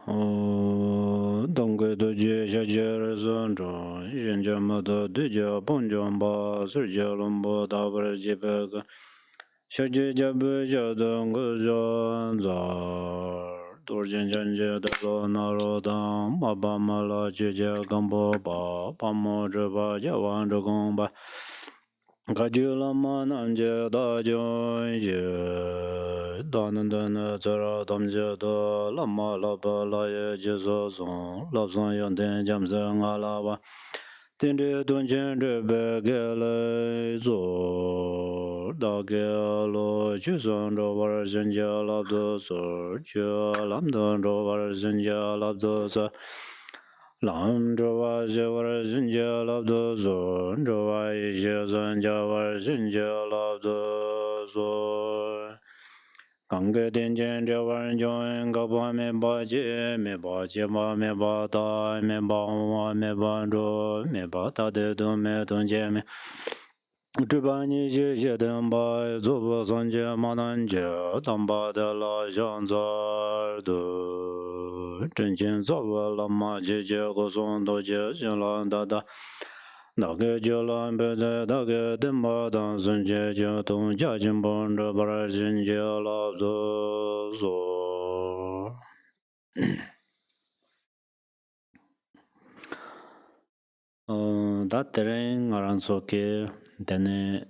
东归的觉下觉的尊重，人家么的对家碰撞吧，世界龙波大不了几百个，小姐姐不晓得我人在，多见见见的罗那罗当，马巴马拉姐姐刚波巴，巴莫着巴家王着公巴。感觉了嘛，南街大江街，大南的那自然东街的，拉嘛拉巴拉也接受送，拉上阳天江山阿拉巴，天这东前这边给来做，大给了就算着玩人家拉多少，就拉当着玩人家拉多少。Lam Java Javara Jinja Labdo Zo, Java Jazan Java Jinja Labdo Zo. Gange Tenjen Java Join Gaba Me Ba Je, Me Ba Je Ba Me Ba Da, Me Ba Wa Me Ba Jo, Me Ba Da De Do Me Don Je Me. 这把你谢谢等吧，做不三界马南界，当把的拉香子的，真心做不了马姐姐个送到街行了大大，那个就乱别在那个等吧当三界交通家境帮着把人家拉着说。다 때는 알아서 속에 되네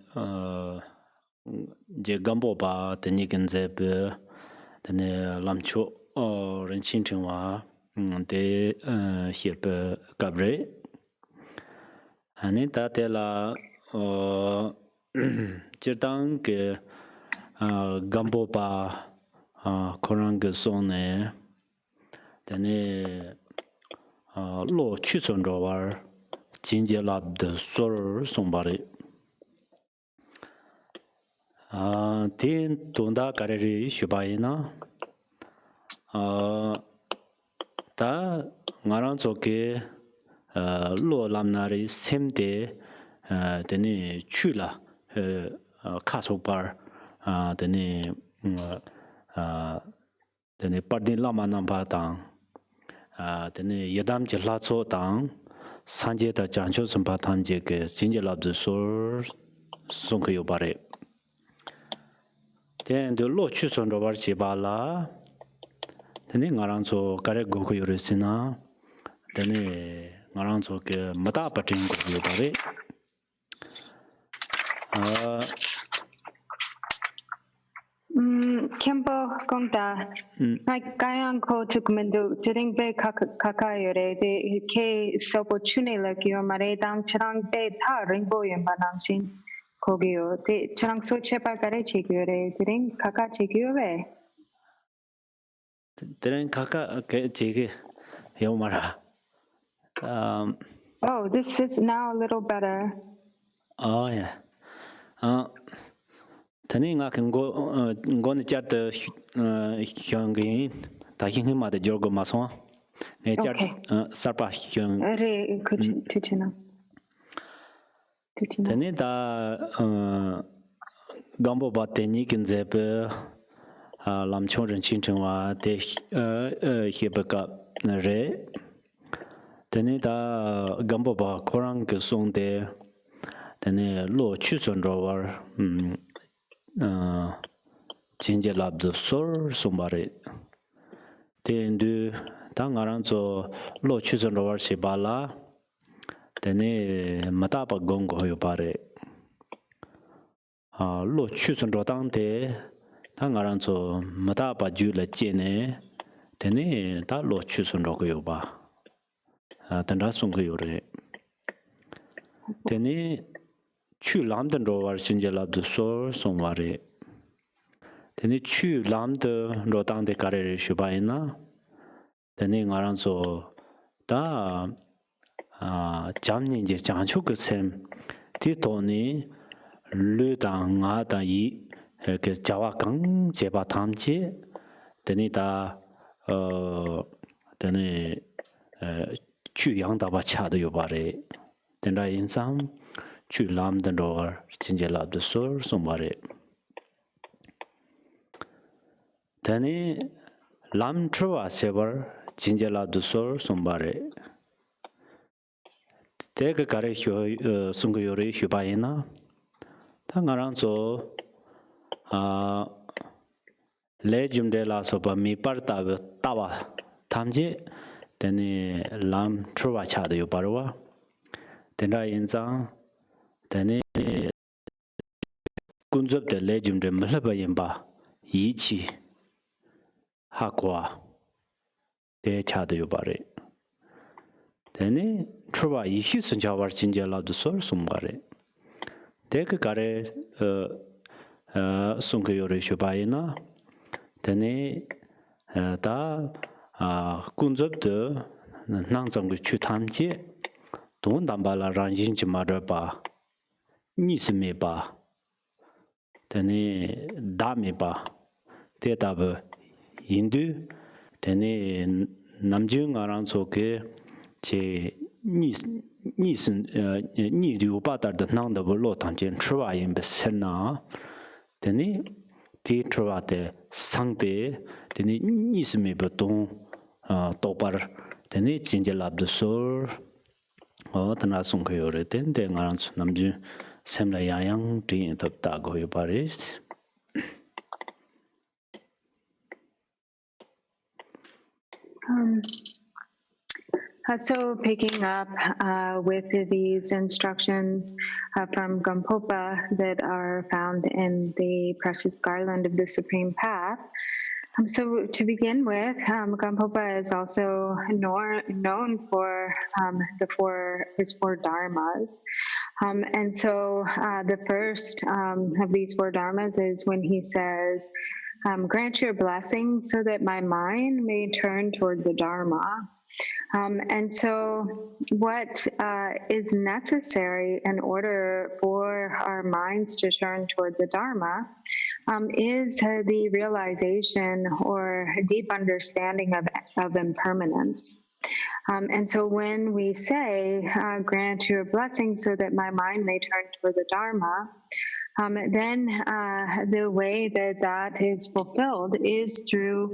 이제 Gampopa 되니 근제베 되네 람초 렌친팅와 데 히르베 가브레 아니 다텔라 지당 그 Gampopa 코랑게 손에 되네 로 추천조와 진제 랍드 소르 송바리 틴 돈다 가레리 슈바이나 다 나랑 저게 로 람나리 셈데 데니 추라 카소바 데니 데니 파딘 라마남바당 데니 예담 질라초당 산제다 장초 선바탄제 그 진제랍드 소르 송크요 바레 텐도 로추선로 바르치발라 테니 나랑소 가레 고고 요레시나 테니 나랑소 그 마다 파팅 고요 바레 Khenpo Kongta, Kayan Ko Tukmendu, Tiring Be Kakayore, the K Sopo Chune like your Maredam Charang Be Ta Ringbo and Banamshin Kogyo, the Charang Sochepa Gare Chigure, Tiring Kaka Chigure. Tiring Kaka Chigi Yomara. Oh, this is now a little better. Oh, yeah. Tani nga kan go ni chat hyang ta hyang ma de jorgo ma so ne chat sarpa hyang re kuchina tani da Gampopa teni kin ze pe lam chong ren chin cheng wa de he ba ka re tani da Gampopa korang ke song de tani lo chu son ro war 진제 랍드 소르 송바레 텐두 당아란조 로 추선 로와시 발라 테네 마타바 공고 요 바레 로 추선 로당데 당아란조 마타바 줄레 제네 테네 다로 추선 로고 요바 단다 송고 요레 테네 추 람든 로와 진제 랍드 소르 송바레 테니 추 람드 로당데 가레 슈바이나 테니 나란소 다 잠니 이제 장초 그셈 디토니 르당아다이 그 자와강 제바 탐지 테니 다 테니 추 양다바 차도 요바레 텐라 인삼 추 람드 로와 진제 랍드 소르 송바레 Tani lam chua sever 진절라 두서 somebody 대가 가래 휴 승거요리 휴바이나 당가랑서 아 레줌데라서 바미 파르타 타와 탐지 데네 람 트로와차도 요바로와 데나 인상 데네 군접데 레줌데 멀바임바 이치 하과 대차도 요바레 데네 트로와 이히슨 자와 진절라도 설 숨바레 대그 가래 송거요리 휴바이나 데네 다 군접드 낭정의 추탐지 돈 담발라 란진지 말아봐 니스메바 데네 다메바 대답 인도 데네 남중아랑 속에 제 니슨 니류바다的낭더버 로탄진 추와인 베스나 데네 디트로와데 상대 데네 니스메바 돈 똑바로 데네 진절랍드솔 어떤 아송거요레 된데 나랑 남주 샘라야양 뒤에 덥다고 요바리스 So picking up with these instructions from Gampopa that are found in the precious Garland of the Supreme Path. So to begin with, Gampopa is also known for his four dharmas. And so the first of these four dharmas is when he says, grant your blessings so that my mind may turn toward the Dharma. And so what is necessary in order for our minds to turn toward the Dharma is the realization or deep understanding of impermanence. And so when we say, grant your blessings so that my mind may turn toward the Dharma, then the way that that is fulfilled is through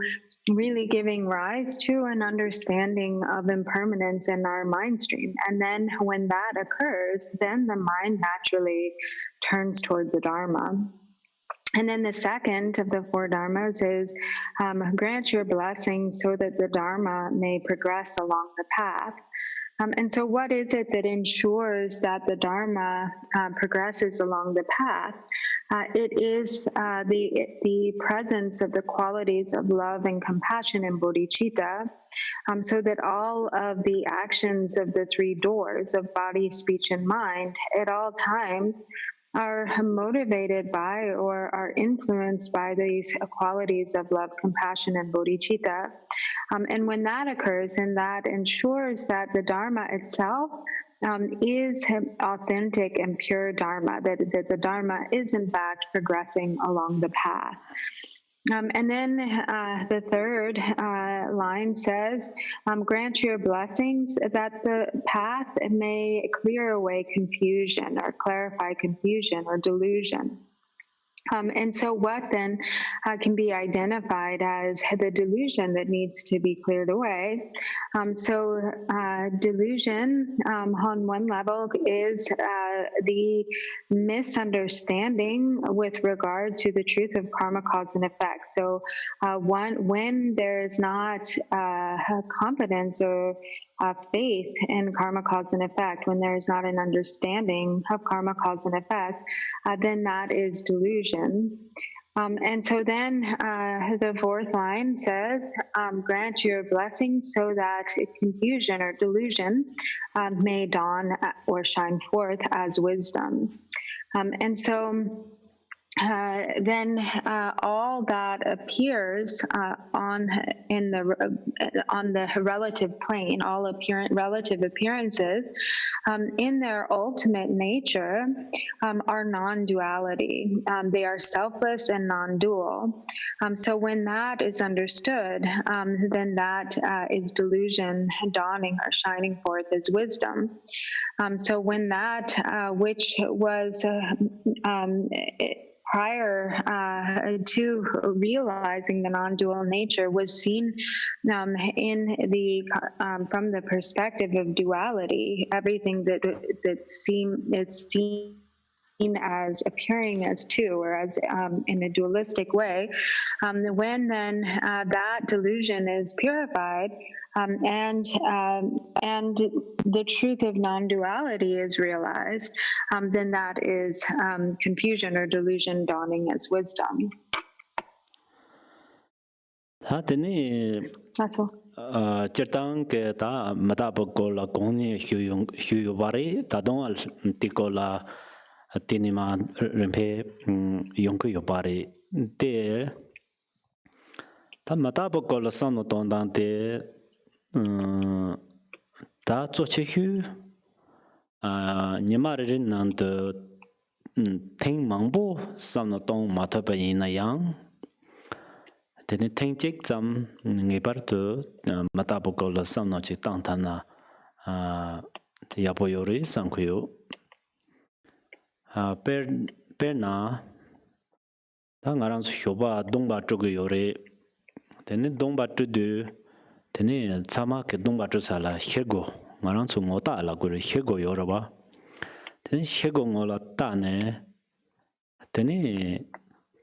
really giving rise to an understanding of impermanence in our mind stream. And then when that occurs, then the mind naturally turns toward the Dharma. And then the second of the four dharmas is grant your blessings so that the Dharma may progress along the path. And so what is it that ensures that the Dharma progresses along the path? It is the presence of the qualities of love and compassion in bodhicitta, so that all of the actions of the three doors of body, speech, and mind at all times are motivated by or are influenced by these qualities of love, compassion, and bodhicitta. And when that occurs, and that ensures that the Dharma itself is authentic and pure Dharma, that the Dharma is in fact progressing along the path. And then the third line says, grant your blessings that the path may clear away confusion or clarify confusion or delusion. And so what then can be identified as the delusion that needs to be cleared away? So delusion on one level is the misunderstanding with regard to the truth of karma, cause, and effect. So when there's not confidence or faith in karma, cause, and effect, when there's not an understanding of karma, cause, and effect, then that is delusion. And so then the fourth line says, grant your blessings so that confusion or delusion may dawn or shine forth as wisdom. And so then all that appears on the relative plane, all relative appearances, in their ultimate nature, are non-duality. They are selfless and non-dual. So when that is understood, then that is delusion dawning or shining forth as wisdom. So when that, which was prior to realizing the non-dual nature, was seen in the from the perspective of duality, everything that is seen as appearing as two, or as in a dualistic way. When then that delusion is purified, and the truth of non-duality is realized, then that is confusion or delusion dawning as wisdom. That's all. Chertang ke ta matapokola koni huyu bari tadong tikola tinima rempe yonku yobari de ta matapokola sano tondang de ta zochehu nyamarin nang de ting mangbo sano tong matapa ina yang Tene tenjek zam ngebar tu matapokola samno chi tangtana yapoyori sankuyo per na ta ngarang su shoba dongba chugu yore tene dongba chudu tene tsama ke dongba chusala hego ngarang su ngota ala gure hego yoraba tene hego ngola ta ne tene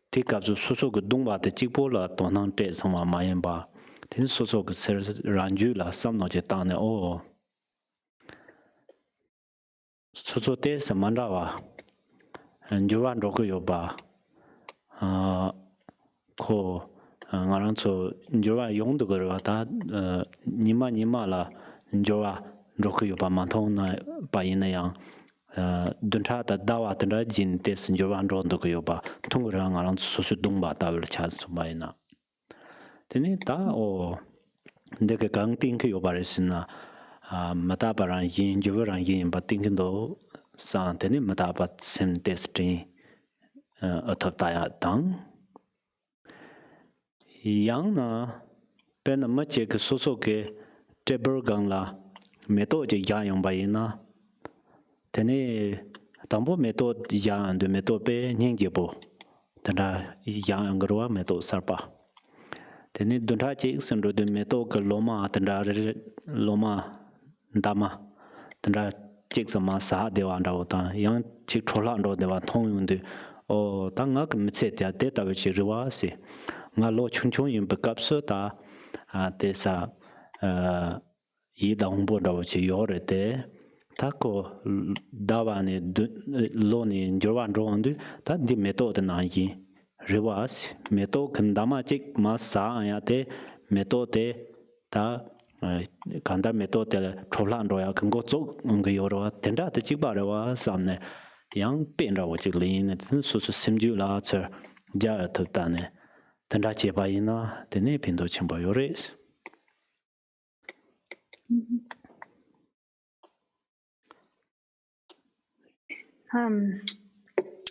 Tikabsu soso dungba de chikpo la tonang te sama mayen ba ten soso ser ranju la samno che tane o soso te samanda wa njuwan roku yo ba ko ngarang so njuwa yong de go ta nima la njuwa roku yo ba mantong na ba yin yang dunta da dawa da jin te sinjowan ron do yo ba tungrang aran su dungba ta vel chas su mai na teni ta o de ke gang ting ke yo ba resina mata paran yin joran yin ba ting do san teni mata ba sem te string atop ta ya tang yang na pen ma che ke so ke tebur gang la meto je ya yong ba yin na Tene tambo meto yang de meto pe nyingjebo tanda yang ngarwa meto sarpa tene dunta chi sandro de meto ke loma tanda loma dama tanda chik sama sa dewa nda ta yang chik thola ndo dewa thong yun de o ta nga ke mche ta te ta chi riwa se nga lo chung chung yin pe kap so ta te sa yi da hongbo ndo chi yore te Tako dawane loni njorwan rondu ta di metode na yi riwas meto kandama chik ma sa ya te metode ta kanda metode cholan ro ya kango zo ng yoro tenda te chik ba rewa samne yang pen ra wo chik lin su su simju la cher ja ta ta ne tenda che ba ina te ne pin do chimba yores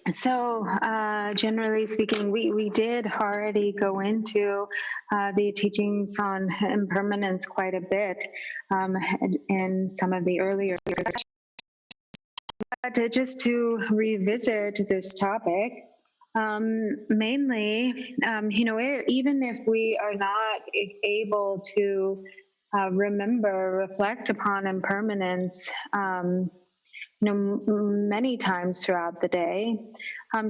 So generally speaking, we did already go into the teachings on impermanence quite a bit in some of the earlier years. But just to revisit this topic, mainly, even if we are not able to reflect upon impermanence, many times throughout the day,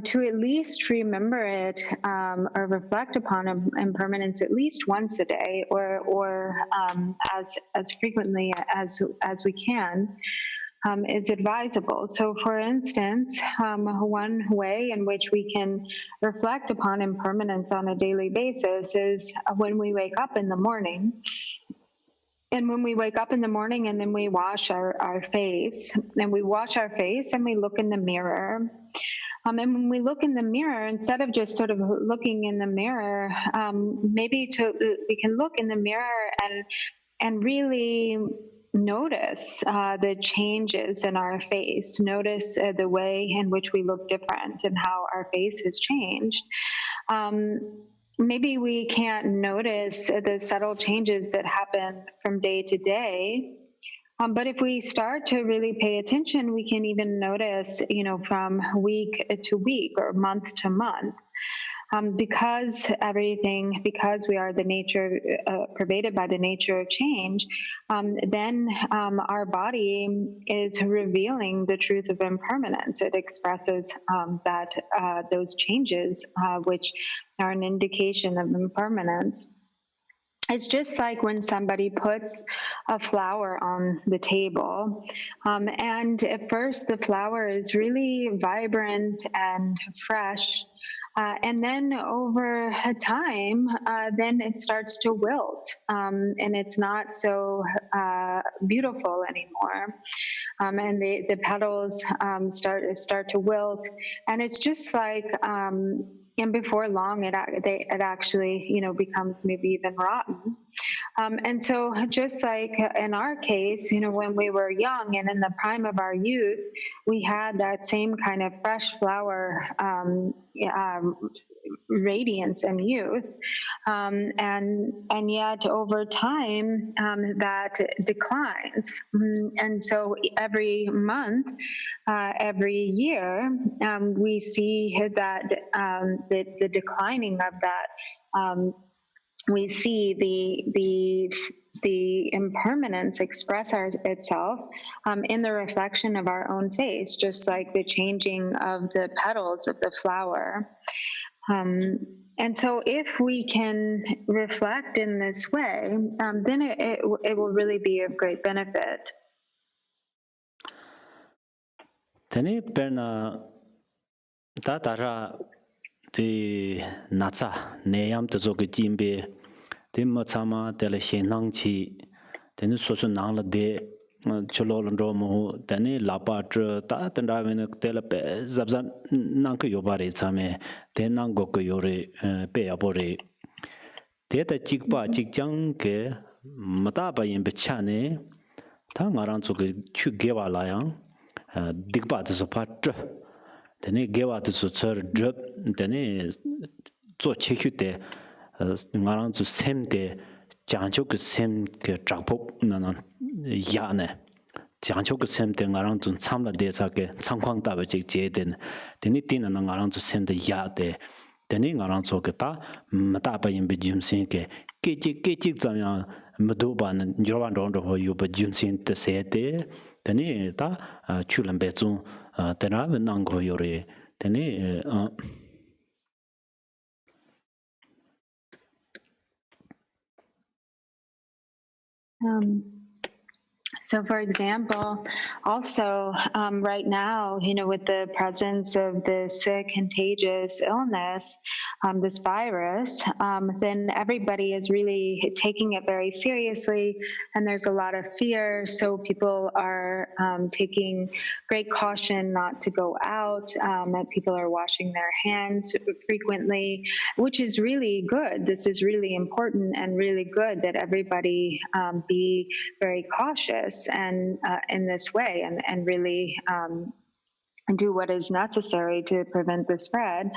to at least remember it or reflect upon impermanence at least once a day, or as frequently as we can, is advisable. So, for instance, one way in which we can reflect upon impermanence on a daily basis is when we wake up in the morning. And when we wake up in the morning and then we wash our face, and we wash our face and we look in the mirror. And when we look in the mirror, instead of just sort of looking in the mirror, maybe we can look in the mirror and really notice the changes in our face, notice the way in which we look different and how our face has changed. Maybe we can't notice the subtle changes that happen from day to day, But if we start to really pay attention, we can even notice, from week to week or month to month. Because we are the nature, pervaded by the nature of change, then our body is revealing the truth of impermanence. It expresses that those changes, which are an indication of impermanence. It's just like when somebody puts a flower on the table, and at first the flower is really vibrant and fresh, and then over time, then it starts to wilt, and it's not so beautiful anymore. And the petals start to wilt, and it's just like. And before long, it actually, becomes maybe even rotten. And so just like in our case, when we were young and in the prime of our youth, we had that same kind of fresh flower radiance and youth, and yet over time that declines. And so every month, every year, we see that the declining of that. We see the impermanence express itself in the reflection of our own face, just like the changing of the petals of the flower. And so if we can reflect in this way, then it will really be of great benefit. Tene perna tatara the natsa neyam to zoke jimbe the matsama tele shenang chi then sosu nang la de cholol romo tene lapa ta tanda ven tele pe zabzan nang ko yobare chame te nang go ko yore pe abore te ta chikpa chikjang ke mata ba yin bechane ta ngarang zo ke chu gewa la yang digba zo pa tene gewa zo chur drop tene zo chekhu te ngarang zo sem de jancho ke sem ke chakpok nanan ya ne jancho ke sem de ngarang zo chamla de sa ke changkwang ta ba chik je den tene tin na ngarang zo sem de ya de tene ngarang zo ke ta mata ba yin be jum sin ke chik zam ya mdo ba na jorwan ron ro yu ba jum sin te se de tene ta chulam be zu tena nang go yore tene So, for example, also right now, with the presence of this contagious illness, this virus, then everybody is really taking it very seriously, and there's a lot of fear. So people are taking great caution not to go out. People are washing their hands frequently, which is really good. This is really important and really good that everybody be very cautious and in this way and really do what is necessary to prevent the spread.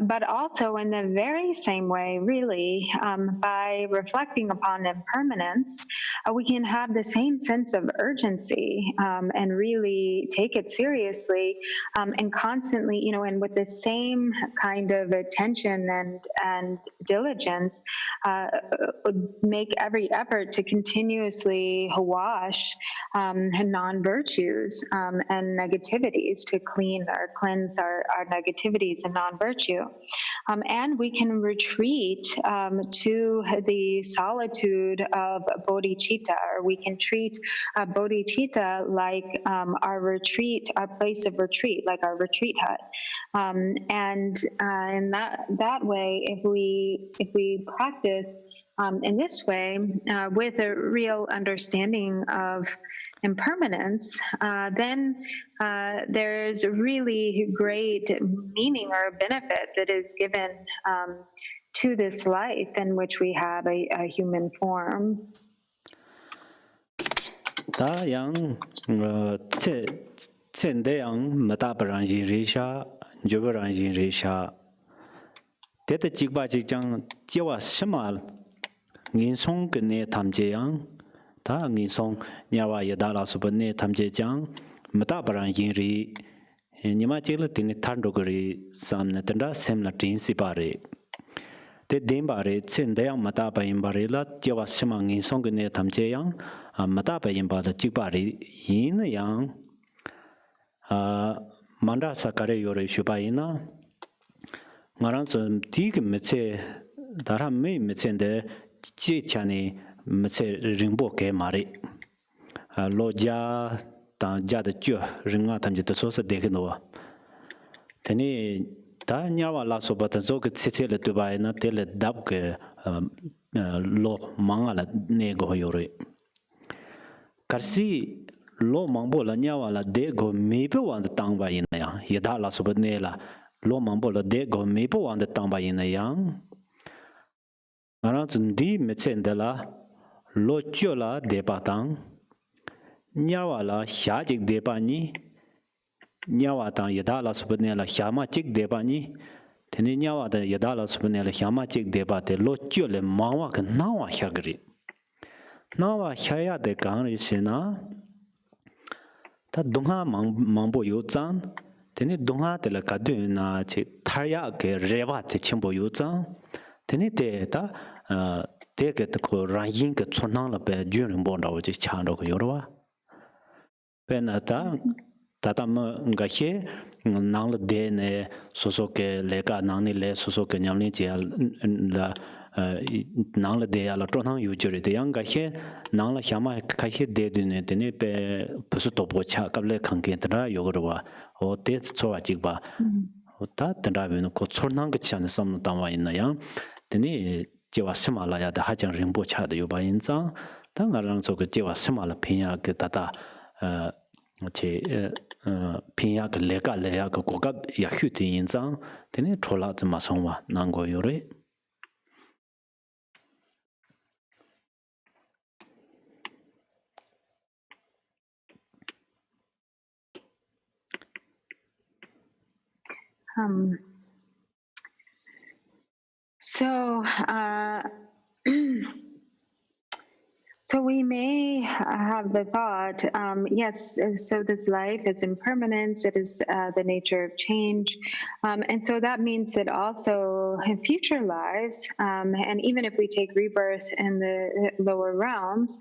But also in the very same way, really, by reflecting upon impermanence, we can have the same sense of urgency and really take it seriously and constantly, and with the same kind of attention and diligence, make every effort to continuously wash non-virtues and negativities, to clean or cleanse our negativities and non-virtue. And we can retreat to the solitude of bodhicitta, or we can treat bodhicitta like our retreat, our place of retreat, like our retreat hut. And in that way, if we practice in this way with a real understanding of impermanence, then there's really great meaning or benefit that is given to this life in which we have a human form. Da yang chen de yang mata parang yin ri sha jogarang yin ri sha de de jigba jigjang jiwa shima ngin song ge ne tam je yang Ta ngi song nyawa yada la suba ne tamje jang mata paran yin ri nima chela tini thando gari samna tanda semla tin si pare te den bare chen dayang mata pa yin bare la jewa sima ngi song ne tamje yang mata pa yin ba la chik pare yin yang manda sakare yore shuba yin na ngarang so tig meche dara me meche de chi chani meche ringbo ke mare lo ja ta ja de ju ringa tam je de so se de no teni ta nyawa la so ba ta zo ke che le tu ba na te le dab ke lo manga la ne go yore karsi lo mangbo la nyawa la de go me pe wan de tang ba yin ya ye da la so ba ne la lo mangbo la de go me pe wan de tang ba yin yang ngara chun di me chen de la lo chyo la de pa tang nyawa la sha jik de pa ni nyawa tang ye da la so ba ne la sha ma chik de pa ni teni nyawa da ye da la so ba ne la sha ma chik de pa te lo chyo le ma wa ka na wa sha gri na wa sha ya de kang ri se na ta dungha mangbo yu zang teni dungha de la ka du na chi thar ya ke re wa che chimbo yu zang teni te ta te ke ko ran yin ke chon nang la be ju ring bo da wo chi cha ro ko yo wa pe na ta ta ma nga he nang la de ne so so ke le ka nang ni le so so ke nyam ni che la nang la de ya la chon nang yu ju re de yang ga he nang la sha ma ka he de de ne de ne pe pu su to bo cha ka le khang ke ta yo ro wa o te cho wa ji ba o ta ta ra be no ko chon nang ke cha ne sam ta wa yin na yang de ne je wa sima la ya da ha jang ring bo cha de yo ba yin zang ta nga rang so ke je wa sima la pin ya ke ta ta che pin ya ke le ya ke ko ga ya hyu de yin zang de ne cho la ma song wa nang go yo re So, so we may have the thought, yes, so this life is impermanence, it is the nature of change. And so that means that also in future lives, and even if we take rebirth in the lower realms,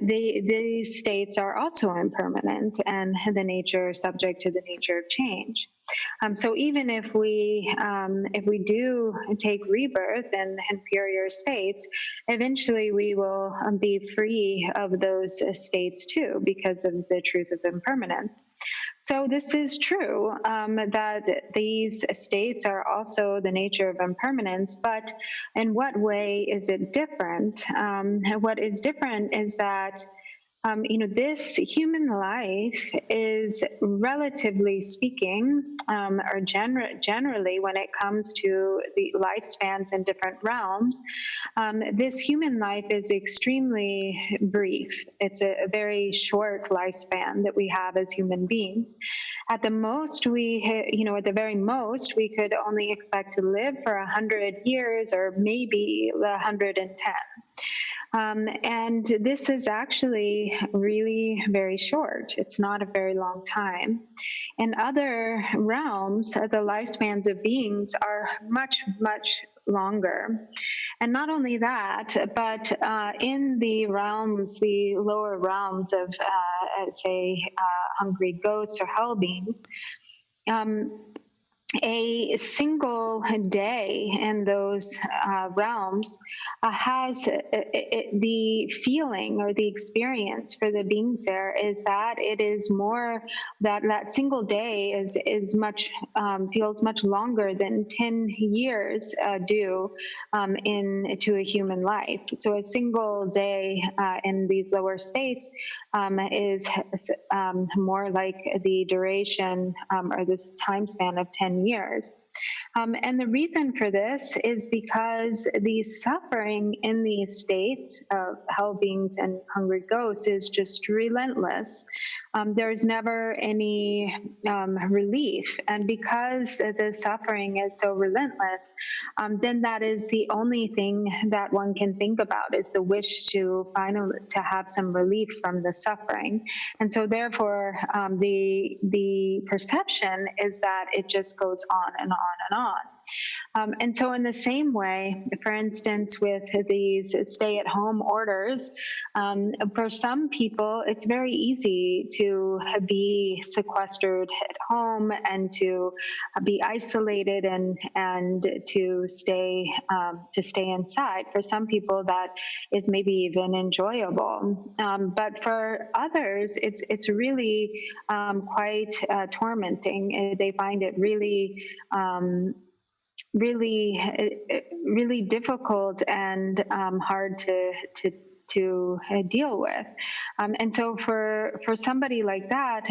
these states are also impermanent and the nature subject to the nature of change. So even if we do take rebirth in inferior states, eventually we will be free of those states too, because of the truth of impermanence. So this is true, that these states are also the nature of impermanence, but in what way is it different? What is different is that this human life is, relatively speaking, or generally when it comes to the lifespans in different realms, this human life is extremely brief. It's a very short lifespan that we have as human beings. At the most, at the very most, we could only expect to live for 100 years or maybe 110. And this is actually really very short. It's not a very long time. In other realms, the lifespans of beings are much, much longer. And not only that, but in the realms, the lower realms of, say, hungry ghosts or hell beings, a single day in those realms has the feeling or the experience for the beings there is that it is more that single day is much feels much longer than 10 years do into a human life. So a single day in these lower states is more like the duration or this time span of 10 years. And the reason for this is because the suffering in these states of hell beings and hungry ghosts is just relentless. there's never any relief. And because the suffering is so relentless, then that is the only thing that one can think about, is the wish to finally to have some relief from the suffering. And so therefore, the perception is that it just goes on and on and on. And so in the same way, for instance, with these stay-at-home orders, for some people, it's very easy to be sequestered at home and to be isolated and to stay inside. For some people, that is maybe even enjoyable. But for others, it's really quite tormenting. They find it really really difficult and hard to deal with. And so for somebody like that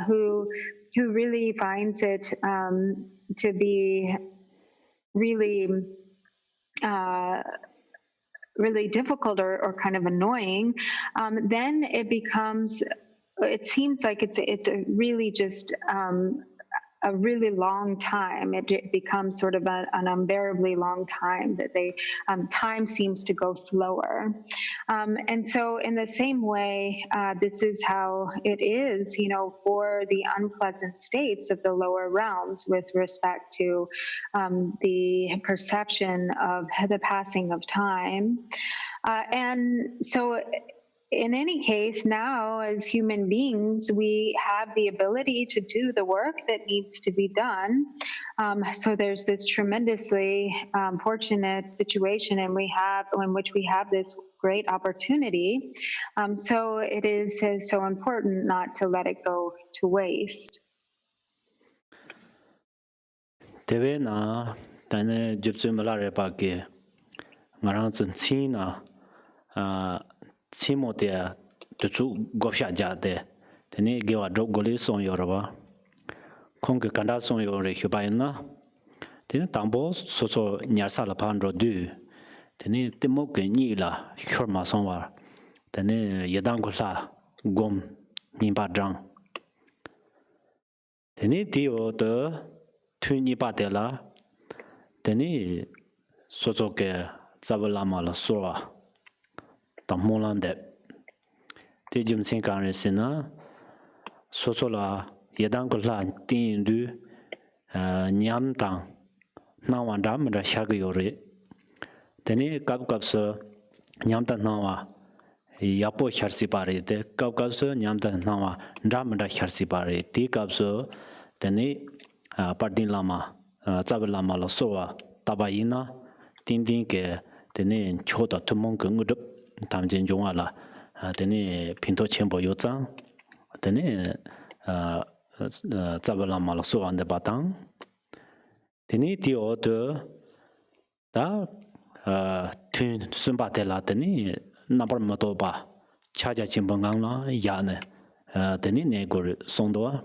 who really finds it to be really really difficult or kind of annoying, then it seems like it's a really just a really long time. It becomes sort of an unbearably long time that time seems to go slower. And so in the same way, this is how it is, for the unpleasant states of the lower realms with respect to the perception of the passing of time. And so in any case, now as human beings, we have the ability to do the work that needs to be done. So there's this tremendously fortunate situation, in which we have this great opportunity. So it is so important not to let it go to waste. Devena, tane jupsu malare pake, ngaransun china, Simotea to Gosha Jade, the Negewa Drogoli son Yorova, Conque Kanda son Yore Hubaina, then Tambos, so Nyarsala Pandro du, the Ne Timoke Nila, Hurma Sonwar, the Ne Yadangula, Gom, Nimba Drang. The Ne Dio de Tuni Batela, the Ne Sosoke Zabalama La Sora. Tamolande. Tejum Sinkarisina, Sosola, Yadangula, Tindu, Nyamtang, Nawandam, Rashagayore. Tene Kapkapsa, Nyamta Nawa, Yapo Charsipari, the Kapkapsa, Nyamta Nawa, Dramada Charsipari, Tikapso, Tene Pardin Lama, Zabalama Lasoa, Tabaina, Tindinke, Tene Chota Tumonk. Tamjin Jongala, Tene Pinto Khenpo Tenzin, Tene Zabala Malaso on the Batang, Tene Dio de Da Tun Sumbatela, Tene Number Motoba, Chaja Chimbangala, Yane, Tene Negur Sondoa,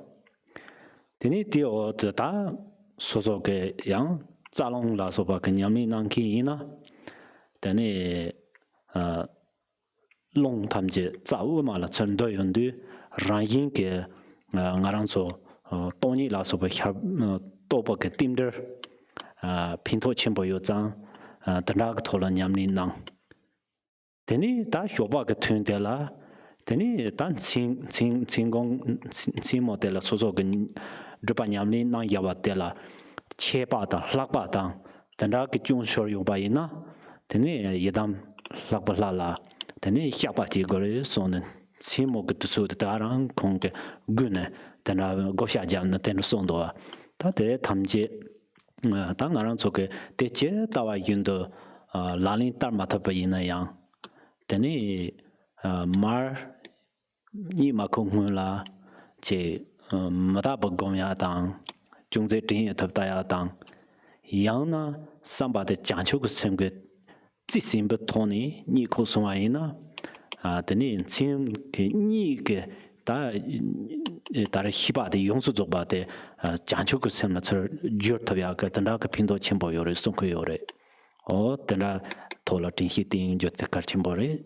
Tene Dio de Da Sosoke Yang, Zalong La Soba Kenyami Nanki Ina, Tene long tamje zawu ma la chen do yun du ran yin ke ngarang so toni la so ba to ba ke timder pinto chimbo yo zang drak thola nyam ni nang teni da hyoba ke thun de la teni dan ching gong ching mo de la so so ge drupa nyam ni nang ya ba de la che ba da lak ba dang drak ke chung shor yo ba ina teni yedam lak ba la Tene Yapati Gore son Simo to suit Darang Kong Gune, then I go Shajam, the ten Sondoa. Tate Tamje Tangaran Soke, Teche Tawa Yundo, Lalin Tarmatapa in a young. Tene Mar Nima Kongula, Che Mataba Gomya Dang, Jungze Tin Taptaya Dang. Yana, somebody Janchuk Semget. Simba Tony, Nico Somaina, the name Sim Nik Da Hiba, the Yonsu Zoba, the Janchuk Senator, Jurtaviaka, the Naka Pindo Chimboyore, Sonkoyore, or the Tola hitting Jotka Chimbore.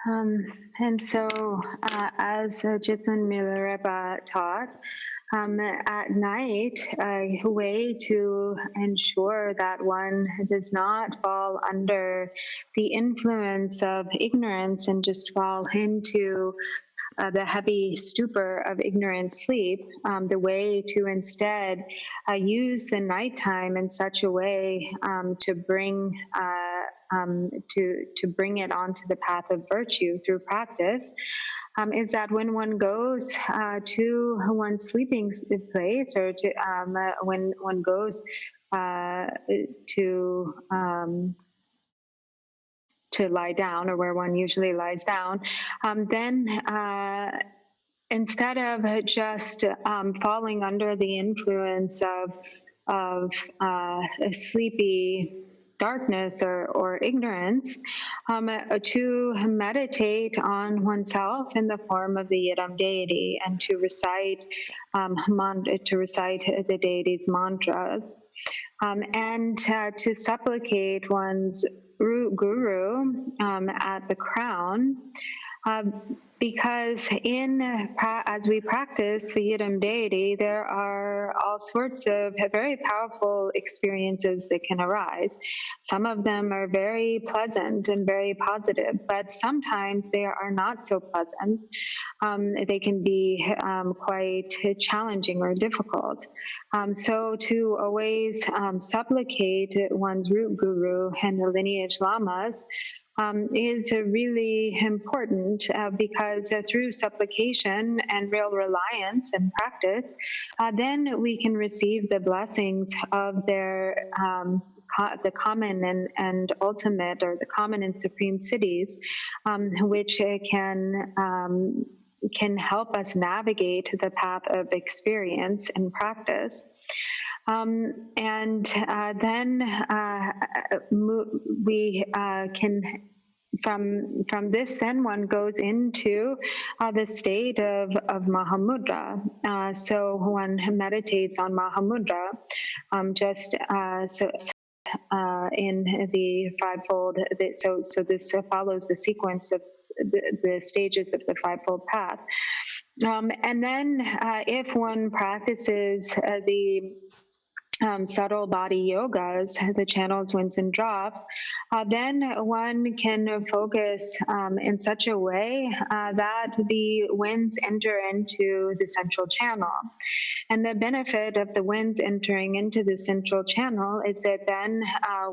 And so, as Jitsun Milarepa taught, at night, a way to ensure that one does not fall under the influence of ignorance and just fall into the heavy stupor of ignorant sleep, the way to instead use the nighttime in such a way to bring to bring it onto the path of virtue through practice, is that when one goes to one's sleeping place, or to when one goes to lie down, or where one usually lies down, then instead of just falling under the influence of sleepy darkness or ignorance, to meditate on oneself in the form of the Yidam deity, and to recite the deity's mantras, and to supplicate one's root guru at the crown. Because as we practice the Yidam deity, there are all sorts of very powerful experiences that can arise. Some of them are very pleasant and very positive, but sometimes they are not so pleasant. They can be quite challenging or difficult. So to always supplicate one's root guru and the lineage lamas is really important, because through supplication and real reliance and practice, then we can receive the blessings of their the common and ultimate, or the common and supreme cities, which can help us navigate the path of experience and practice. And then we can, from this, then one goes into the state of Mahamudra. So one meditates on Mahamudra, in the fivefold. So this follows the sequence of the stages of the fivefold path. And then if one practices the subtle body yogas, the channels, winds, and drops, then one can focus in such a way that the winds enter into the central channel. And the benefit of the winds entering into the central channel is that then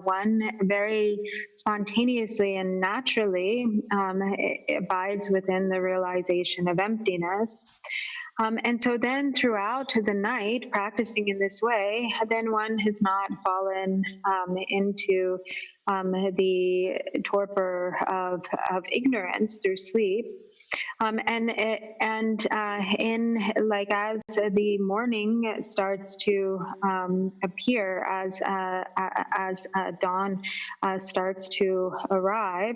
one very spontaneously and naturally abides within the realization of emptiness. And so then throughout the night, practicing in this way, then one has not fallen into the torpor of ignorance through sleep. And as the morning starts to appear, as dawn starts to arrive,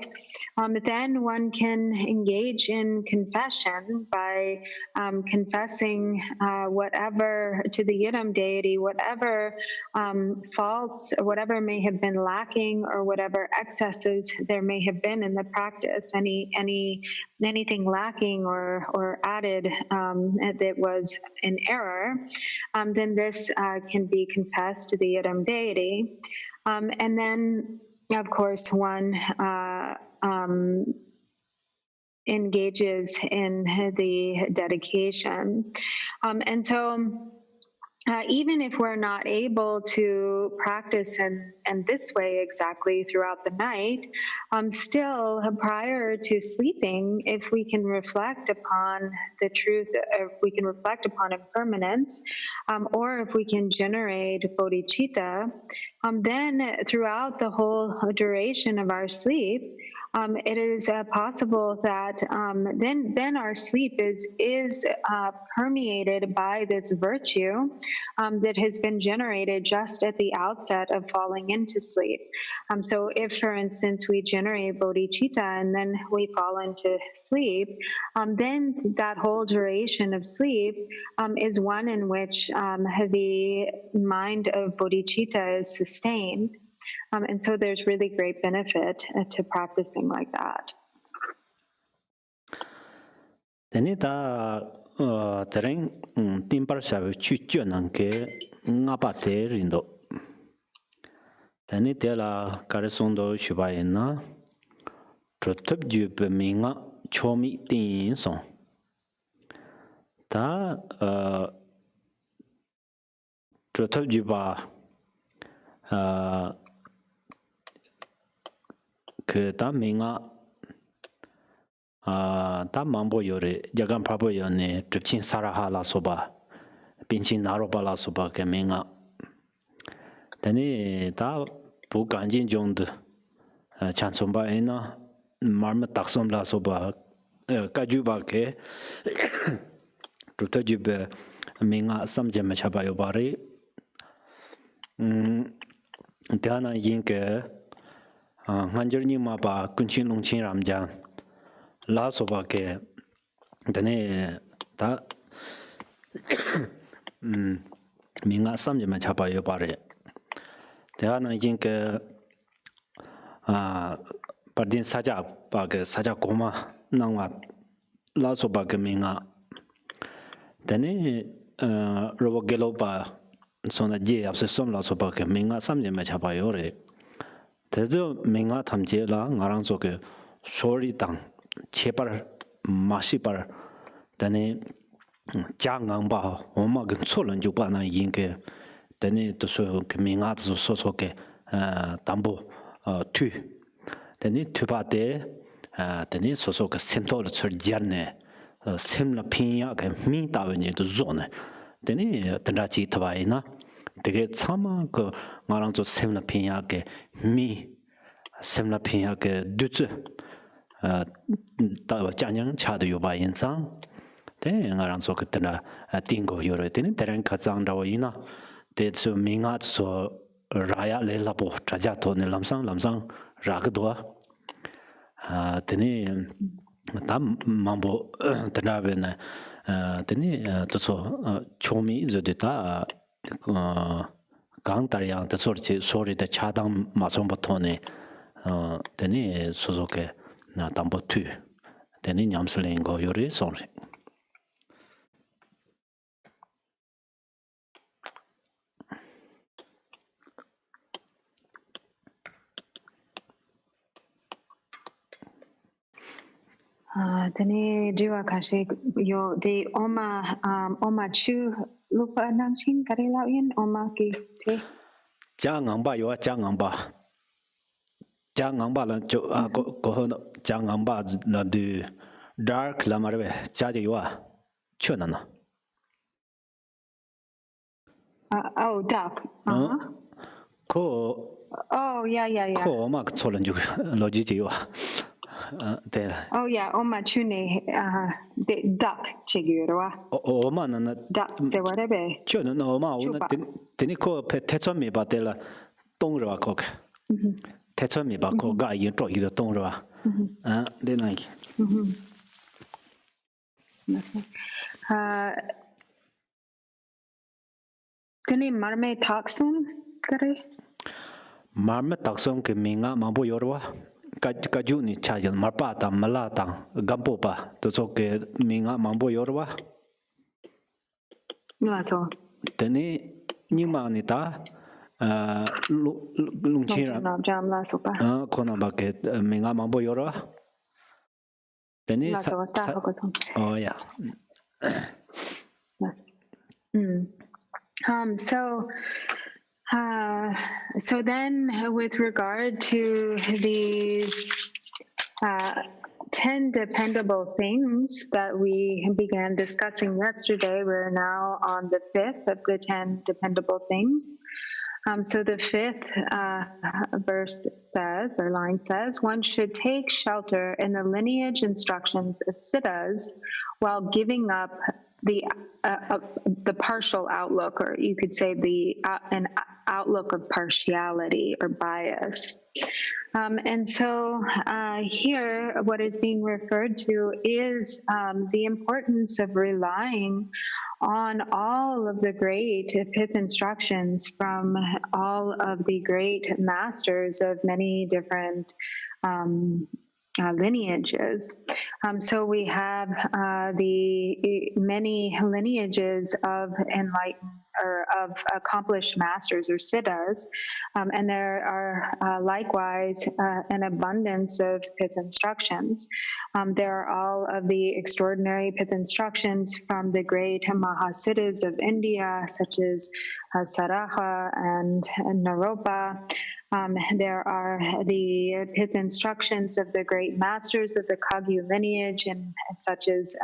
then one can engage in confession by confessing whatever to the Yidam deity, whatever faults, whatever may have been lacking, or whatever excesses there may have been in the practice, anything lacking or added that was an error, then this can be confessed to the Yidam deity. And then, of course, one engages in the dedication. And so even if we're not able to practice in this way exactly throughout the night, still prior to sleeping, if we can reflect upon the truth, if we can reflect upon impermanence, or if we can generate bodhicitta, then throughout the whole duration of our sleep, it is possible that then our sleep is permeated by this virtue that has been generated just at the outset of falling into sleep. So if, for instance, we generate bodhicitta and then we fall into sleep, then that whole duration of sleep is one in which the mind of bodhicitta is sustained. And so there's really great benefit to practicing like that. Teni ta tereng timpar sabe chuchu nanke ngapa te rindo. Teni te la karesondo shibayena trotup jupe minga chomi tin son. Ta trotup juba ke ta minga ta mambo yore jagan prabo yone tripchin saraha la soba pinchin naroba la soba ke minga tani ta bu ganjin jond chansomba ena marma taksom la soba kajuba ke tutajube minga samje ma chaba yobari dana yinke nganjerni ma ba kunchin longchin ramja la soba ke dane ta minga samje ma chapa yo pare dana yinke pardin saja ba ke saja koma nangwa la soba ke minga dane robo gelo ba sona je apse som la soba ke minga samje ma chapa yo re tezo minga thamje la ngarang so ke sorry tang chebar masipar dane jangang ba oma gen cholan ju ba na yinke dane to so ke minga to so ke tambo tu dane tu ba de dane so ke semto le chur jarne sem la pinya ke mi ta wen to zone dane tanda chi thbai na 되게 참아 그 말랑 저 셈나 피냐게 미 셈나 피냐게 두츠 다 장냥 차도 요바 인상 대 말랑 저 그때나 띵고 요래 되는 대란 가장다고 이나 대츠 민가 저 라야 레라보 자자토네 람상 라그도아 되니 담 mambo 드나베네 되니 또서 초미 저데다 강다리양 더 소리의 차당 마성부터네 되니 소속에 나 담보투 되니 냠슬린 거 요리 손리 Tani jiwa kashi yo de oma chu lupa namshin kare lauin oma ki te. 장앙바 요아 장앙바 장앙바는 저 고호노 장앙바 나드 dark 라마르베 자제 요아 ჩვ나나 Oh, duck. 코 Oh, yeah. 코 막 초는 주 로지지 요아 네 Oh, yeah. Oma chune de duck chigirwa. 오마는 Duck se warebe. ჩვ는 오마 오는 데니 코 태천미 바텔라 동르와 코케 태천미 바코 가이 또 이거 동르와 데나이 Tani marme taksun kare. marme taksom ke minga mambo yorwa kaju ni chajan marpa ta malata gampopa to so ke minga mambo yorwa Nuaso. teni nima ni ta lungchira Jam la sopa. kona ba ke minga mambo yorwa teni oh yeah So then with regard to these 10 dependable things that we began discussing yesterday, we're now on the 5th of the 10 dependable things. So the 5th verse says, or line says, one should take shelter in the lineage instructions of siddhas while giving up the partial outlook, or you could say an outlook of partiality or bias. And so here, what is being referred to is the importance of relying on all of the great fifth instructions from all of the great masters of many different lineages. So we have the many lineages of enlightened or of accomplished masters or siddhas, and there are likewise an abundance of pith instructions. There are all of the extraordinary pith instructions from the great Mahasiddhas of India, such as Saraha and Naropa. There are the pith instructions of the great masters of the Kagyu lineage, and such as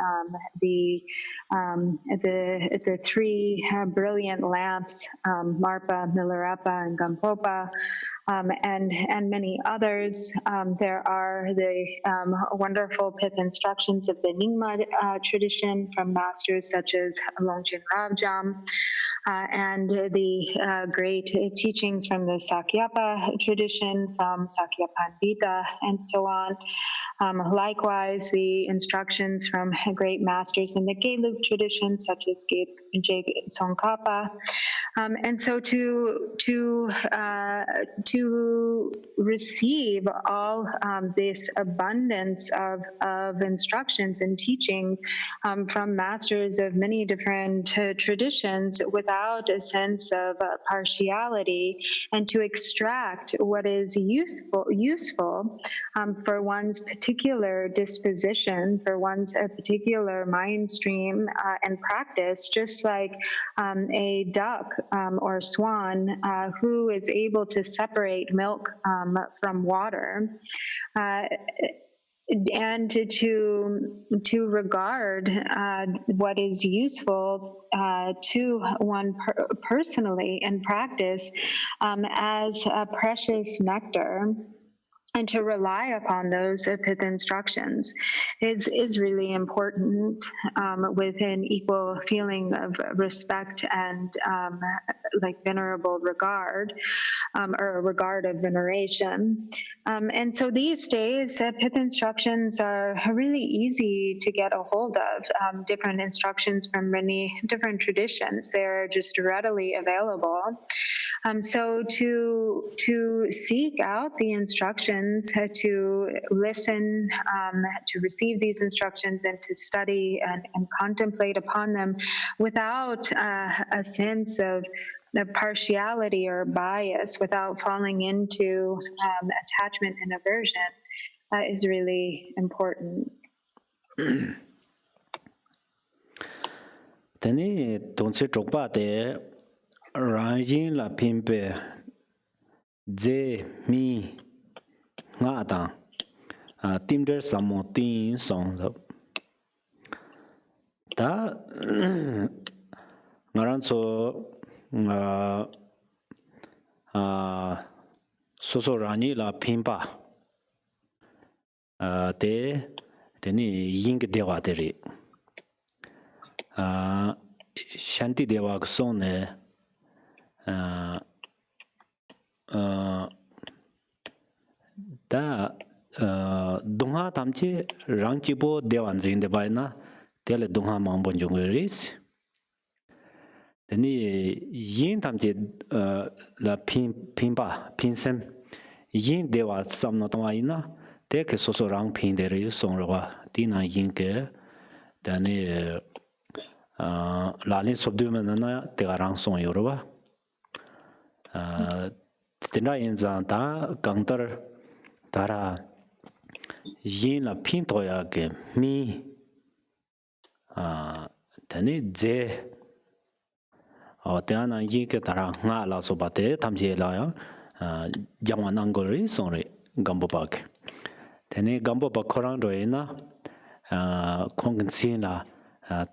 the three brilliant lamps, Marpa, Milarepa, and Gampopa, and many others. There are the wonderful pith instructions of the Nyingma tradition from masters such as Longchen Ravjam. And the great teachings from the Sakyapa tradition, from Sakyapandita, and so on. Likewise, the instructions from great masters in the Gelug tradition, such as Tsongkhapa. And so to receive all this abundance of instructions and teachings from masters of many different traditions without a sense of partiality, and to extract what is useful for one's particular disposition, for one's particular mind stream and practice, just like a duck or swan who is able to separate milk from water. And to regard what is useful to one personally in practice as a precious nectar, and to rely upon those pith instructions is really important, with an equal feeling of respect and like venerable regard, or a regard of veneration. And so these days, pith instructions are really easy to get a hold of. Different instructions from many different traditions, they're just readily available. So to seek out the instructions, to listen, to receive these instructions, and to study and contemplate upon them without a sense of the partiality or bias, without falling into attachment and aversion, is really important. Tani donse chokpa de ranjin la pimpe je mi nga da timder samo tin song da ngaran so so rani la pimpa de teni ying dewa deri Shanti Deva Sone da Dunga Tamchi Rangchipo Devan Zin de Baina Tele Dunga Mambo Junguris. Then Yin Tamchi la Pimpa Pinsem Yin Deva Samnatamaina Take Soso Rang Pinderi Sonrova Dina Yinke then Lalin subdumenana tegarang song yoruba. Tina inzan ta gangtar tara yin la pintoya ke mi tani ze teana yin ke tara nga la sobate tamje la ya jamwan angori songre Gampopa ke. Tani Gampopa korang roena kongensin la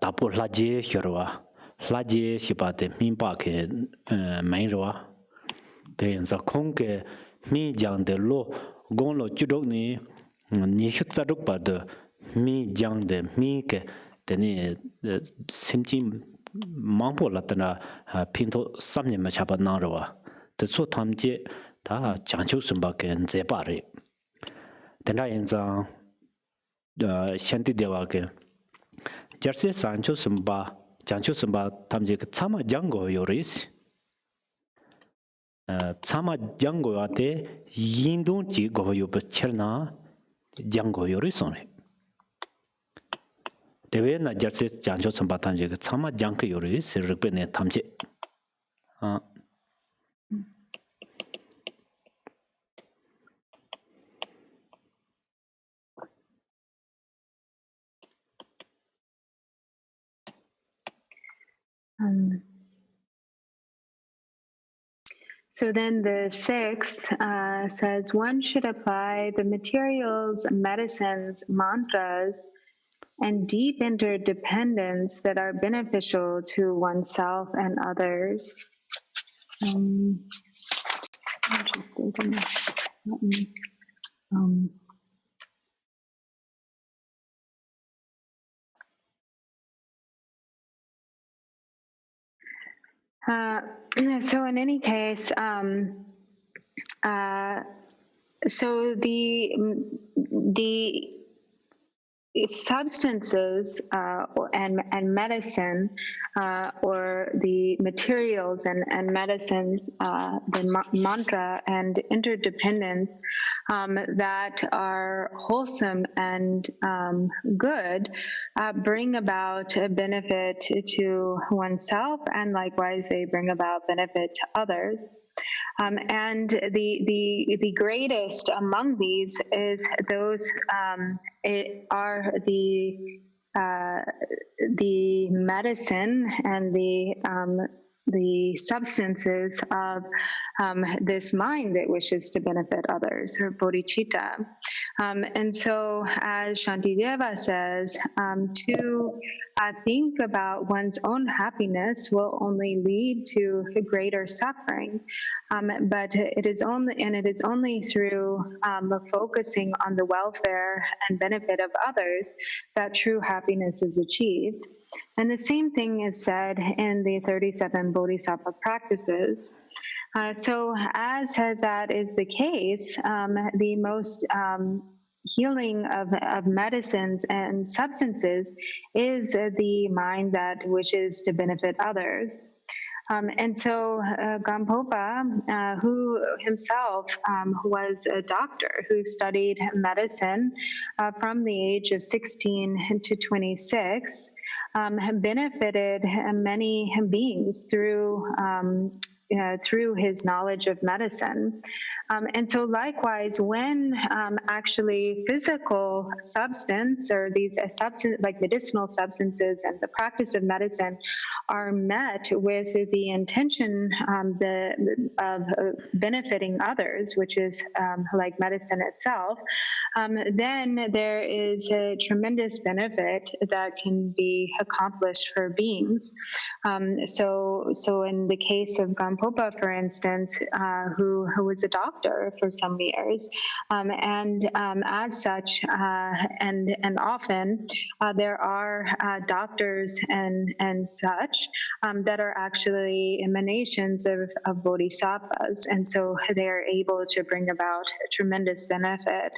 tapo laje hirwa laje shipate minpa ke mainrwa de za kongke mi jang de lo gong lo chudok ni ni chutsaduk pa de mi jang de mi ke teni simchi mangpo la tana pinto samne ma chapa narwa de so tamje ta changchu sumba ke nzepa re tena yenza shanti dewa ke Jarse Sancho Samba, Jancho Samba, Tamjik Tsama Jango Yoris Tsama Jango Ate Yindun Chi Go Yup Cherna Jango Yori Sony. The way na Jarsis Janjo Sambatan, Sama Janka Yori, Sirpene Tamje. So then the sixth says one should apply the materials, medicines, mantras, and deep interdependence that are beneficial to oneself and others. Interested in so in any case, so the substances and medicine or the materials and medicines, the mantra and interdependence that are wholesome and good bring about a benefit to oneself, and likewise they bring about benefit to others. And the greatest among these is those are the medicine and the substances of this mind that wishes to benefit others, or bodhicitta. And so, as Shantideva says, to think about one's own happiness will only lead to greater suffering. But it is only through focusing on the welfare and benefit of others that true happiness is achieved. And the same thing is said in the 37 Bodhisattva practices. So as that is the case, the most healing of medicines and substances is the mind that wishes to benefit others. And so Gampopa, who himself was a doctor who studied medicine from the age of 16 to 26, benefited many beings through his knowledge of medicine. And so likewise, when actually physical substance or these like medicinal substances and the practice of medicine are met with the intention of benefiting others, which is like medicine itself, then there is a tremendous benefit that can be accomplished for beings. So in the case of Gampopa, for instance, who was a doctor for some years, and as such, and often there are doctors and such that are actually emanations of bodhisattvas, and so they are able to bring about a tremendous benefit.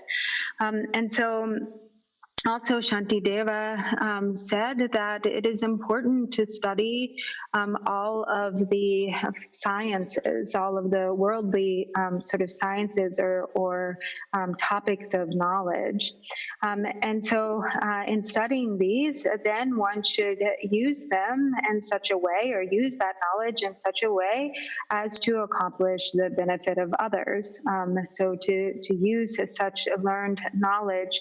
And so also, Shantideva said that it is important to study all of the sciences, all of the worldly sort of sciences or topics of knowledge. And so in studying these, then one should use them in such a way, or use that knowledge in such a way as to accomplish the benefit of others. So to use such learned knowledge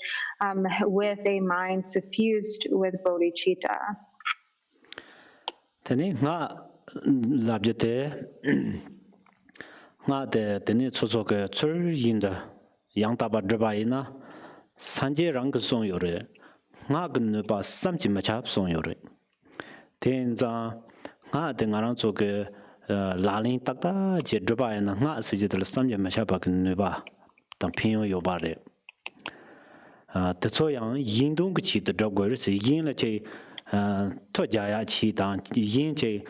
with a mind suffused with bodhicitta. Teni nga labjete nga de teni choso ke chur yinda yang taba drba ina sanje rang song yore nga gun ba samji ma chap song yore ten za nga de nga rang cho ke la lin tak ta je drba ina nga se je de samji ma chap ba gun ba tang pin yo ba re de so yang yin dong chi de drop go se yin la che to ja ya chi dang yin che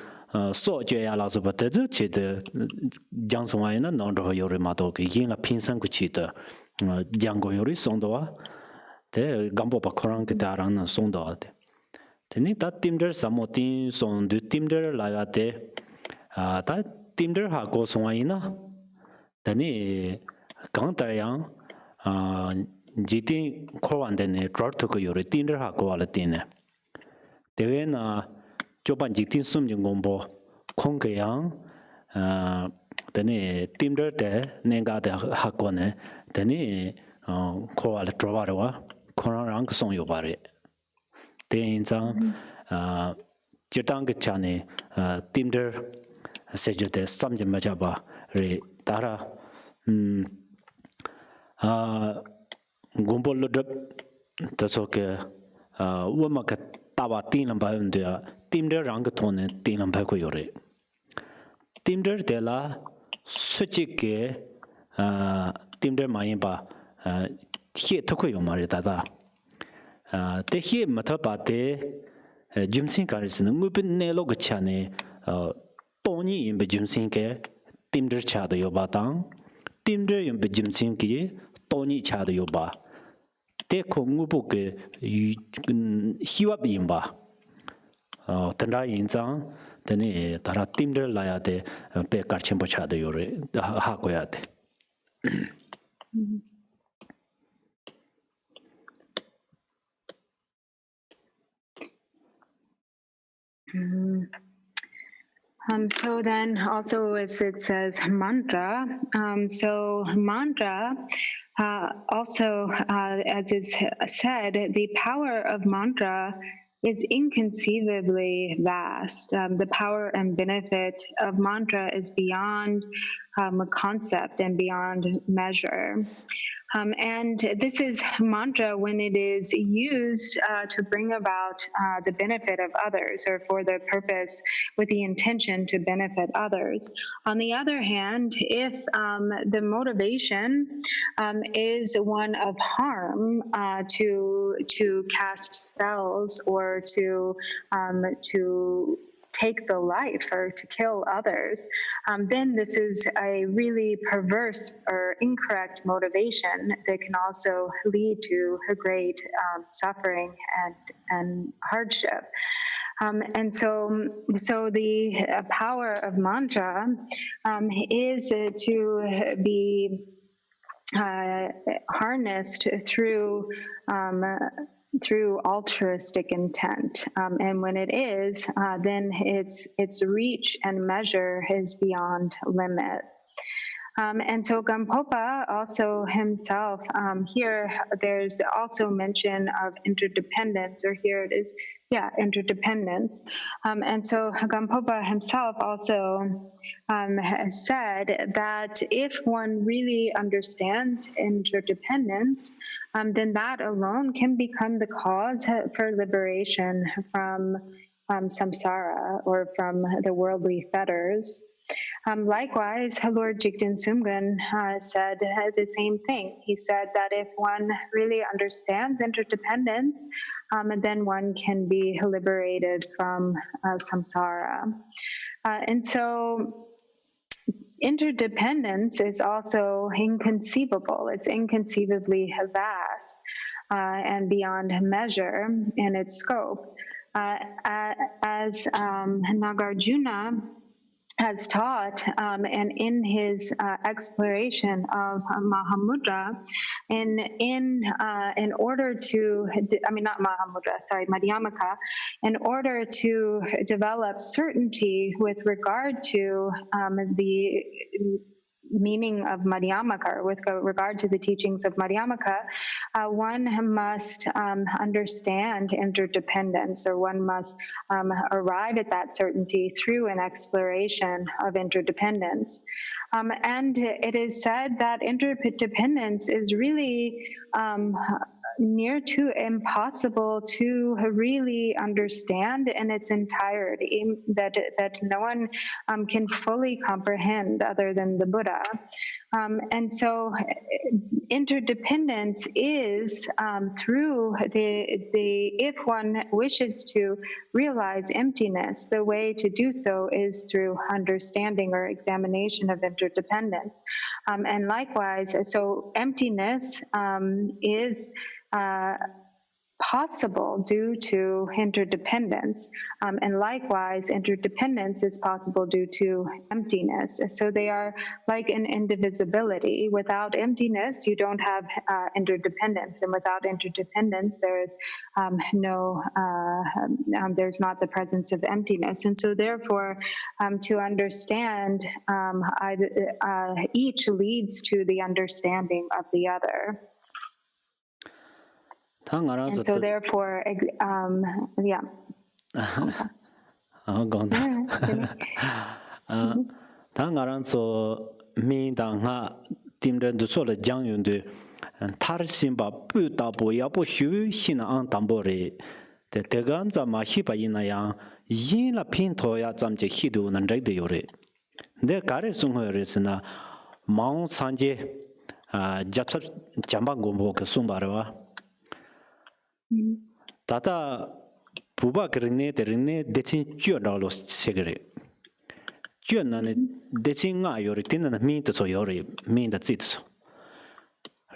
so jue ya la so ba de che de jiang song ai na nong ro yo re ma do ge yin la pin sang gu chi de jiang go yo ri song do wa de gambo pa korang ke da ran na song do de de ni ta tim der sa mo tin song du tim der la ga de ta tim der ha go song ai na de ni gang ta yang Jitin Korandene, Drortoko Yuri, Tinder Hakualatine. Devena Joban Jitin Sum Jingombo, Konkayang, then Tinder de Nenga de Hakone, then Koala Drovarwa, Korang Song Yobari. Then Zang Jitang Chane, Tinder Sejute, Samja Majaba, Re Tara. Gombo Ludrup, that's okay. Womaka Taba Tinamba and Timder Rangatone, Tinamba Yore. Timder della Suchike, Timder Mayimba, He Tokoyo Maritata. The he Matapate, Jimsin Garrison, Mupin Nelogachane, Tony in Bejimsinke, Timder Chad Yobatang, Timder in Bejimsinki, Tony Chad Yoba. Teko Mubuke, Hiwabimba. Tanda Inzang, then Tara Timder Layate, Pekar Chimpocha de Yore, Hakoyate. So then also as it says mantra, so mantra also as is said, the power of mantra is inconceivably vast. The power and benefit of mantra is beyond a concept and beyond measure. And this is mantra when it is used to bring about the benefit of others or for the purpose with the intention to benefit others. On the other hand, if the motivation is one of harm to cast spells or to take the life or to kill others, then this is a really perverse or incorrect motivation that can also lead to a great suffering and hardship. And so the power of mantra is to be harnessed through altruistic intent, and when it is, then its reach and measure is beyond limit. And so Gampopa also himself, here there's also mention of interdependence, or here it is, interdependence. And so Gampopa himself also has said that if one really understands interdependence, then that alone can become the cause for liberation from samsara, or from the worldly fetters. Likewise, Lord Jigten Sumgun said the same thing. He said that if one really understands interdependence, then one can be liberated from samsara. And so interdependence is also inconceivable. It's inconceivably vast and beyond measure in its scope. As Nagarjuna has taught, and in his exploration of Mahamudra, in order to, not Mahamudra, sorry, Madhyamaka, in order to develop certainty with regard to the meaning of Madhyamaka, with regard to the teachings of Madhyamaka, one must understand interdependence, or one must arrive at that certainty through an exploration of interdependence. And it is said that interdependence is really near to impossible to really understand in its entirety, that no one can fully comprehend other than the Buddha. And so interdependence is through if one wishes to realize emptiness, the way to do so is through understanding or examination of interdependence. And likewise, so emptiness is possible due to interdependence. And likewise, interdependence is possible due to emptiness. So they are like an indivisibility. Without emptiness, you don't have interdependence. And without interdependence, there is there's not the presence of emptiness. And so therefore, to understand, each leads to the understanding of the other. And so therefore, yeah. Tata Puba Grine, the Rene, Detin Judalos Segre. Junani, Detinga, your tin and mean to so yori, mean that it's.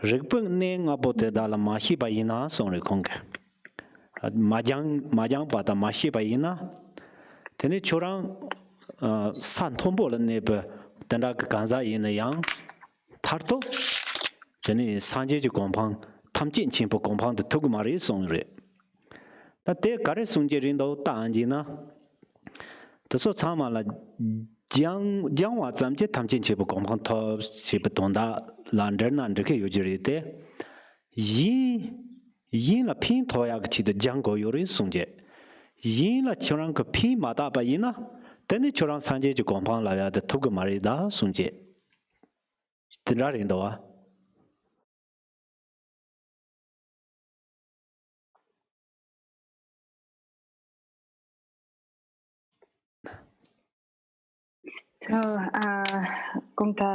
Ripun name about the Dala Mahiba ina, son reconque. Majang Bata Mashiba ina. Tene Choran San Tombo and neighbor, Tanda Ganza in a young Tarto. Tene Sanji compound. Tamjin Chimpo compound the Togumari songre. That they carry Sunjerindo Tanjina. The so Samala Jiang was some Tamjin Chimpo compound to Chipatonda, London and the Kayujirite. Yin la pin toyak to the Jango Yuri Sunje. Yin la Choranka P Matabaina. Then the Choran Sanji compound la the Togumari da Sunje. The Rarindoa. So, Gongta,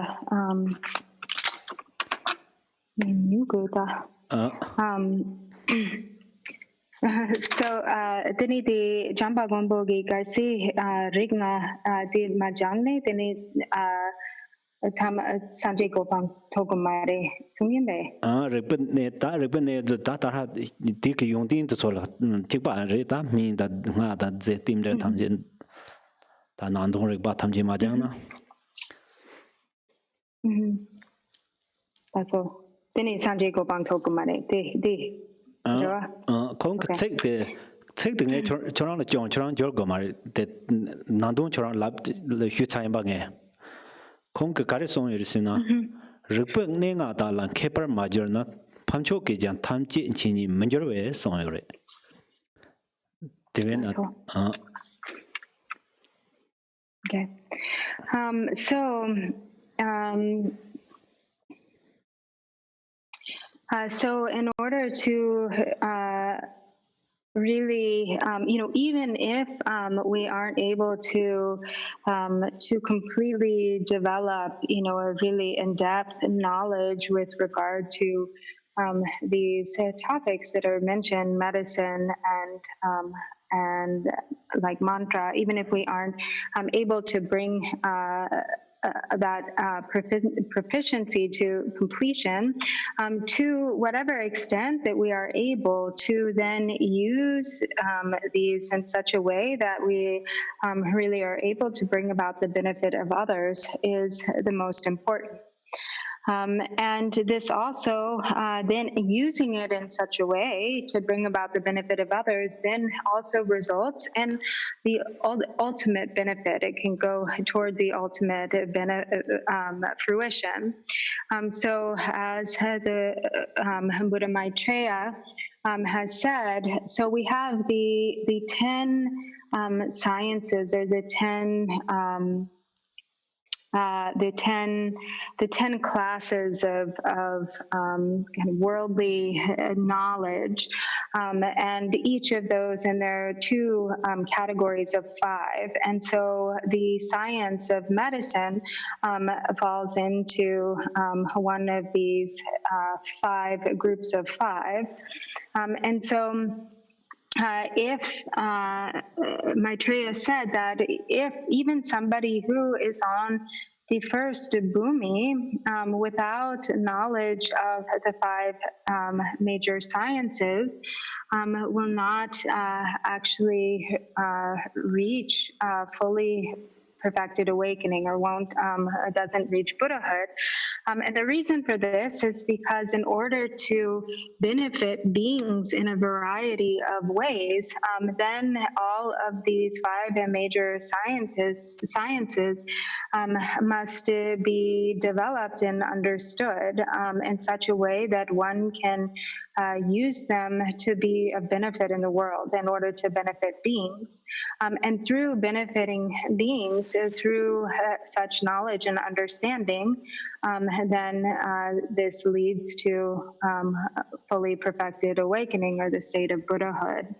so, tini di Jamba Gombogi Garci Rigna di Majangne, tini Tam Sanjay Gopang Togumare Sungimbe. Repene the data take Yundin to Sola, Chipa Rita, mean that the team there Tamjin. Tanandori Batamji Majana. So, then it's Sanjay Gopang Togumare. Take the nature Choran John Choran Jorgomar that Nandun Choran lab the Hutime Bange. Conca Carison Irisina. Repent Nena Dalan Keper Majorna, Panchoki Jan Tamchi Chini Manjore Songre. Okay. So in order to really, even if we aren't able to completely develop, a really in-depth knowledge with regard to these topics that are mentioned, medicine and like mantra, even if we aren't able to bring that proficiency to completion, to whatever extent that we are able to then use these in such a way that we really are able to bring about the benefit of others is the most important. And this also, then using it in such a way to bring about the benefit of others, then also results in the ultimate benefit. It can go toward the ultimate fruition. So as the Buddha Maitreya has said, so we have the 10 sciences, or the 10 classes of kind of worldly knowledge, and each of those, and there are 2 categories of 5. And so the science of medicine falls into one of these 5 groups of 5. And so if Maitreya said that if even somebody who is on the first bhumi, without knowledge of the five major sciences, will not actually reach fully perfected awakening, or doesn't reach Buddhahood. And the reason for this is because in order to benefit beings in a variety of ways, then all of these five major sciences must be developed and understood in such a way that one can use them to be of benefit in the world in order to benefit beings. And through benefiting beings, through such knowledge and understanding, then this leads to fully perfected awakening, or the state of Buddhahood.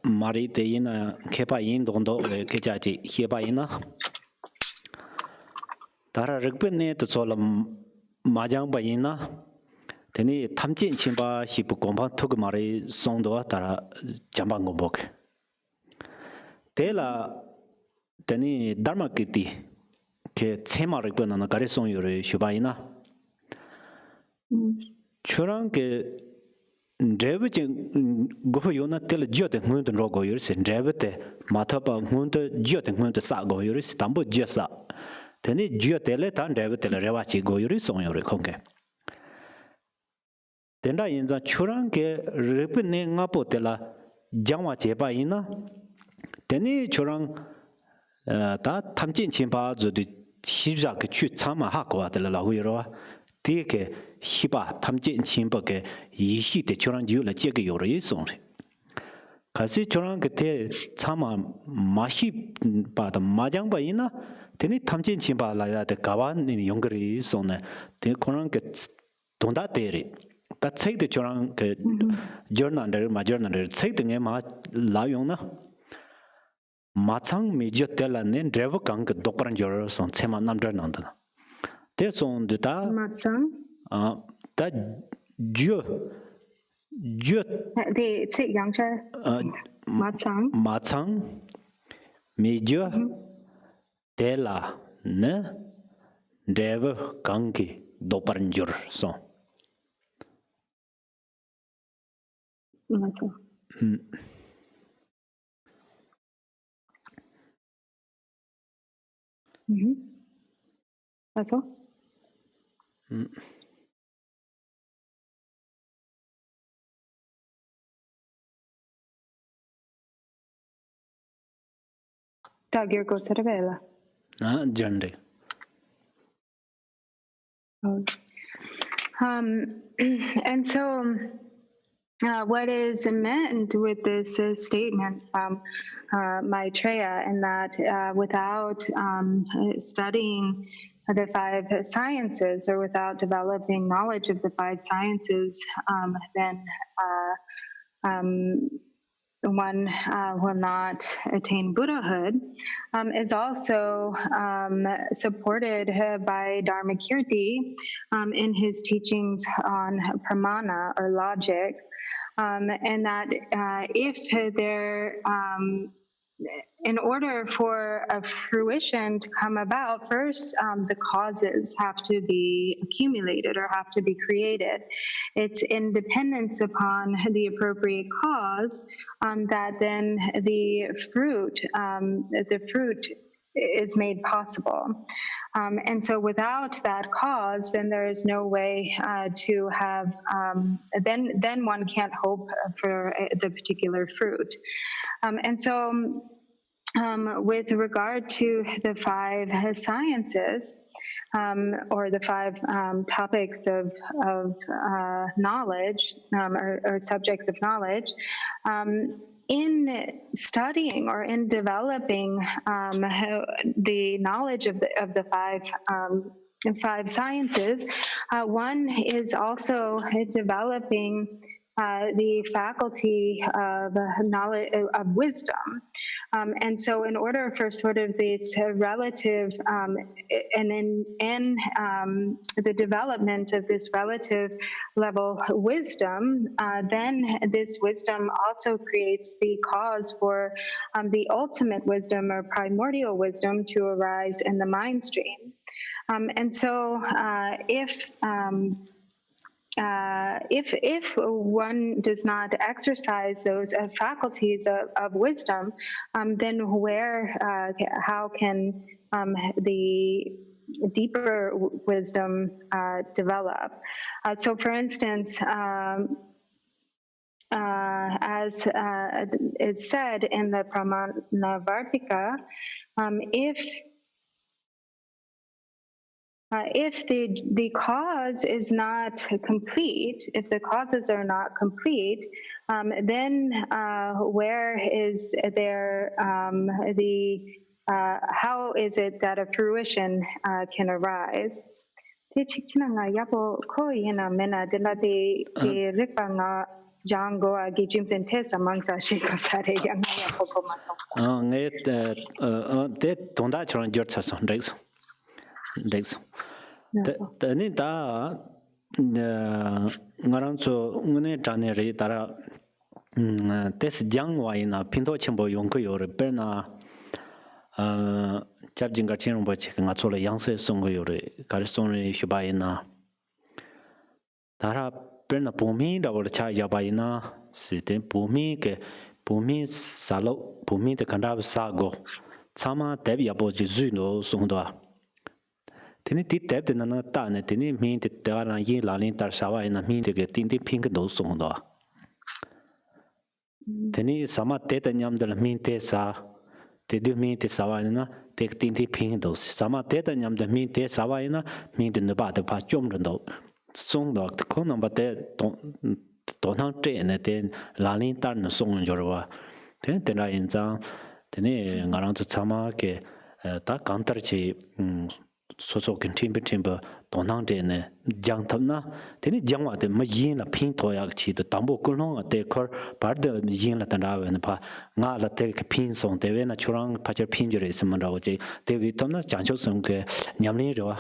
Mari te ina kepa yin dondo ke chachi heba ina tara rikpe ne to sola majang ba ina teni tamchin chimba hipu gomba tuk mari songdo tara jamba ngobok tela teni dharma kiti ke chema rikpe na gari song yore shuba ina churang ke Dreve go yona tel jote hunde rogo yuris drevete matapa hunde jote hunde sa go yuris tambo jesa teni jotele tan drevete rewachi go yuris on yore konge tenda yinza churan ke repne ngapo tela jangwa jeba ina teni churan ta tamjin chimba zu de hibja ke chu chama ha ko tela la yoro Tike hiba tamjin chimba yihi de choran ju la jege yore song. Kasi choran ke te chama mahi ba da majang ba ina teni tamjin chimba la ya de gawa ni yongri song ne te koran ke donda deri. Ta tsai de choran ke journal der ma journal der tsai de nge ma la yong na. Machang mi jo tela ne driver kang ke dokparan jor song chema namdar nang da. Te son de ta Matsang? Ta Dieu The Sit Yangcha? Matsang? Matsang Media de la ne Deve Kanki Doparanjur son. Matsang. That's all? Tagir go to the vela. Jande. And so, what is meant with this statement from Maitreya, and that without studying the five sciences, or without developing knowledge of the five sciences, then one will not attain Buddhahood, is also supported by Dharmakirti in his teachings on pramana, or logic, and that if there in order for a fruition to come about, first the causes have to be accumulated, or have to be created. It's in dependence upon the appropriate cause that then the fruit is made possible. And so without that cause, then there is no way to have, then one can't hope for the particular fruit. And so with regard to the five sciences, or the five topics of knowledge, or subjects of knowledge, in studying or in developing the knowledge of the five sciences, one is also developing the faculty of knowledge of wisdom, and so in order for sort of this relative, and in the development of this relative level wisdom, then this wisdom also creates the cause for the ultimate wisdom or primordial wisdom to arise in the mind stream. And so if one does not exercise those faculties of wisdom, then how can the deeper wisdom develop? So, for instance, as is said in the Pramanavartika, if the cause is not complete, if the causes are not complete, then where is there how is it that a fruition can arise? Tani da ngarang so ngune jane re tara tes jangwa ina pinto chimbo yongko yore perna chap jingar chin bo che nga chole yangse song yore kar song re shuba ina tara perna pumi da wor cha ya ba ina si ten pumi ke pumi salo pumi de kanda sa go chama deb ya bo ji zu no song do Tini ti tep de na ta ne tini min te ta na yin la lin tar sa wa na min de ge tin tin ping do song do. Tini sama te ta nyam de min te sa te du min te sa wa na te tin tin ping do sama te ta nyam de min te sa wa na min de ne ba de pa chom ren do song do ko na ba te to na te ne te la lin tar na song jo wa. Ten te na yin zang tini ngarang tu sama ke ta kantar chi so timber donang de ne jang tamna teni jangwa de ma yin la pin to ya chi de dambo kulong de kor par de yin la tan ra ne pa nga la te pin song de we na churang pa che pin jure sem ra wo je de wi tamna jang chok song ke nyam ni ro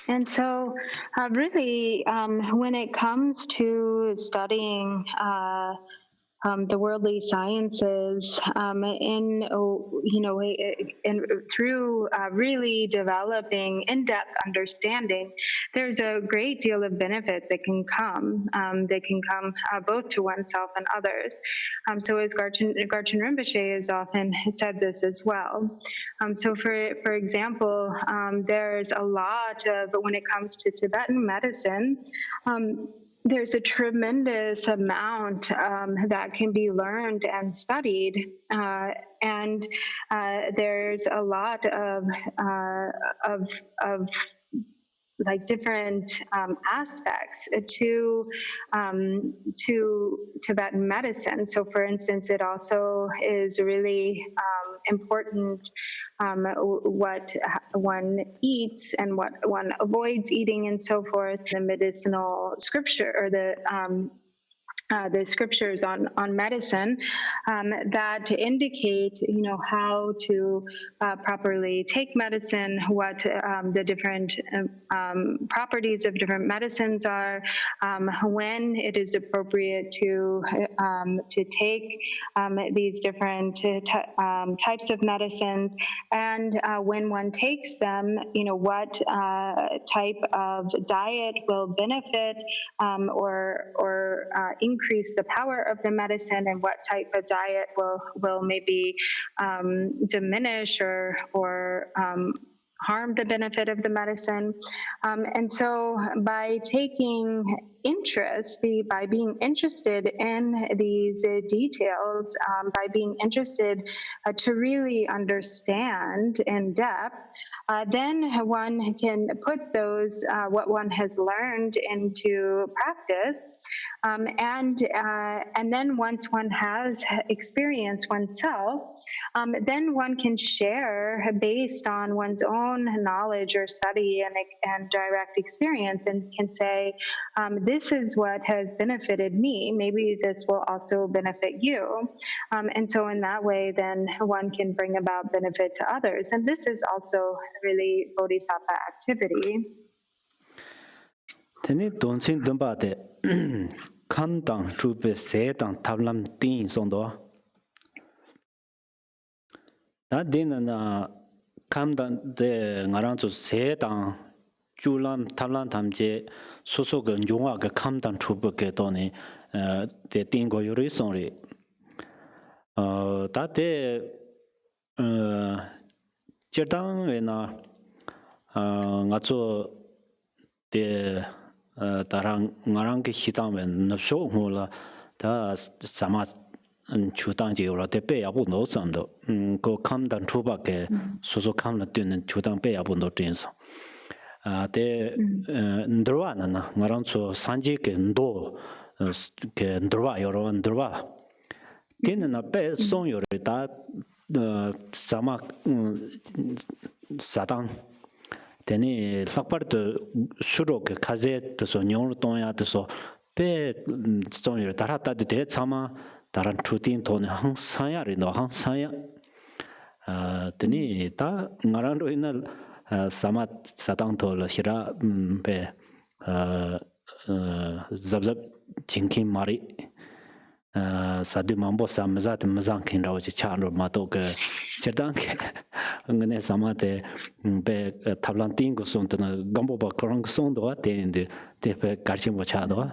And so, really, when it comes to studying the worldly sciences, through really developing in-depth understanding, there's a great deal of benefit that can come. They can come both to oneself and others. So as Garchen Rinpoche has often said this as well. So for example, there's a lot of, when it comes to Tibetan medicine, there's a tremendous amount that can be learned and studied, and there's a lot of like different aspects to Tibetan medicine. So, for instance, it also is really important what one eats and what one avoids eating and so forth. The medicinal scripture or the scriptures on medicine that indicate, how to properly take medicine, what the different properties of different medicines are, when it is appropriate to take these different types of medicines, and when one takes them, what type of diet will benefit or increase the power of the medicine, and what type of diet will maybe diminish or harm the benefit of the medicine. And so by taking interest, by being interested in these details, by being interested to really understand in depth, then one can put those, what one has learned into practice. And then once one has experienced oneself, then one can share based on one's own knowledge or study and direct experience, and can say, this is what has benefited me. Maybe this will also benefit you. And so in that way, then one can bring about benefit to others. And this is also really bodhisattva activity. Teni donsin dumbate kandang trupe setang tablam tin sondo. Da dinana kamdang de ngaranzu setang julam tablam tamje soso ge njungwa ge kamdang trupe ke doni de tingo yuri sonri. Da de jerdang we na ngazo de tarang ngarang ke hitang wen napsho ngola da sama chutang je ora de pe ya bu no sam do ko kam dan chu ba ke so so kam na tyen chutang pe ya bu no tin so de ndrwa na ngarang cho sanje ke ndo ke ndrwa yoro ndrwa tin na pe song yoro da sama sadang Teni lakparto suro ke kaze so nyong tonya so pe song darata de chama daran chutin ton hang saya ri no hang saya teni ta ngaran ro inal sama satang to la hira pe zabzab jinkin mari sadu mambo samzat mazang kin raw chi charo ma to ke cherdang ke ngane samate be tablan ting go son na Gampopa korang son do te te pe karchim bo cha do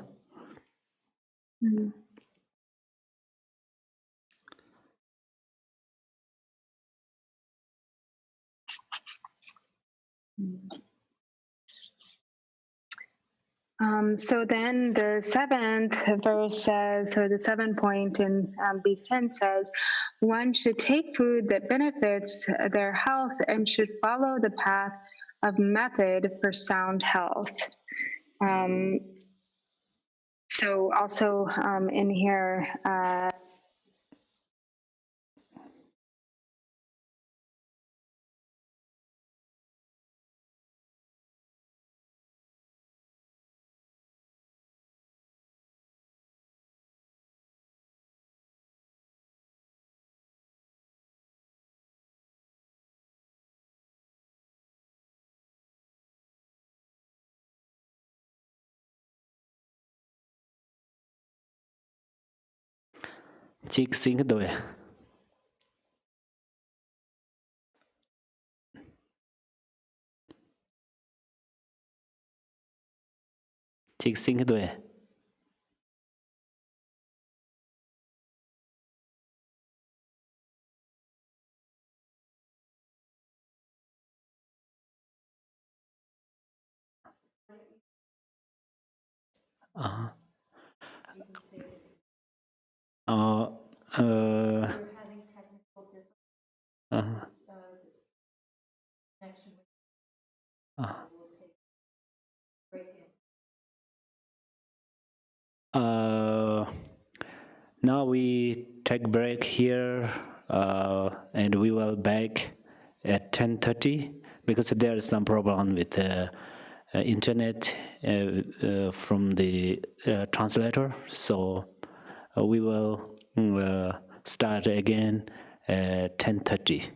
So then the 7th verse says, or the 7th point in these 10 says, one should take food that benefits their health and should follow the path of method for sound health. So also in here, chik sing do chik sing do Now we take break here, and we will back at 10:30 because there is some problem with the internet from the translator. So we will start again at 10:30.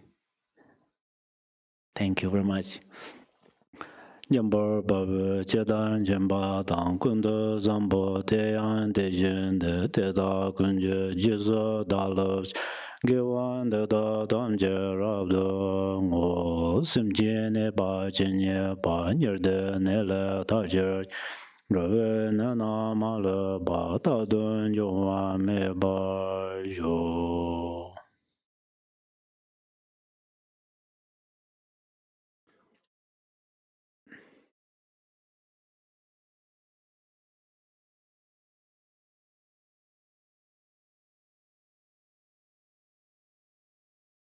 Thank you very much. Jambar Baba Chedan Jamba Dang Kunda Zambo Teyan Dejin de Teda Kunja Jiza Dalabs Gewan de Da Damje Rabda Ngo Simjene Ba Jinye Ba Nyerde Nele Tajer Rave Nana Mala Ba Tadun Jowa Me Ba Jo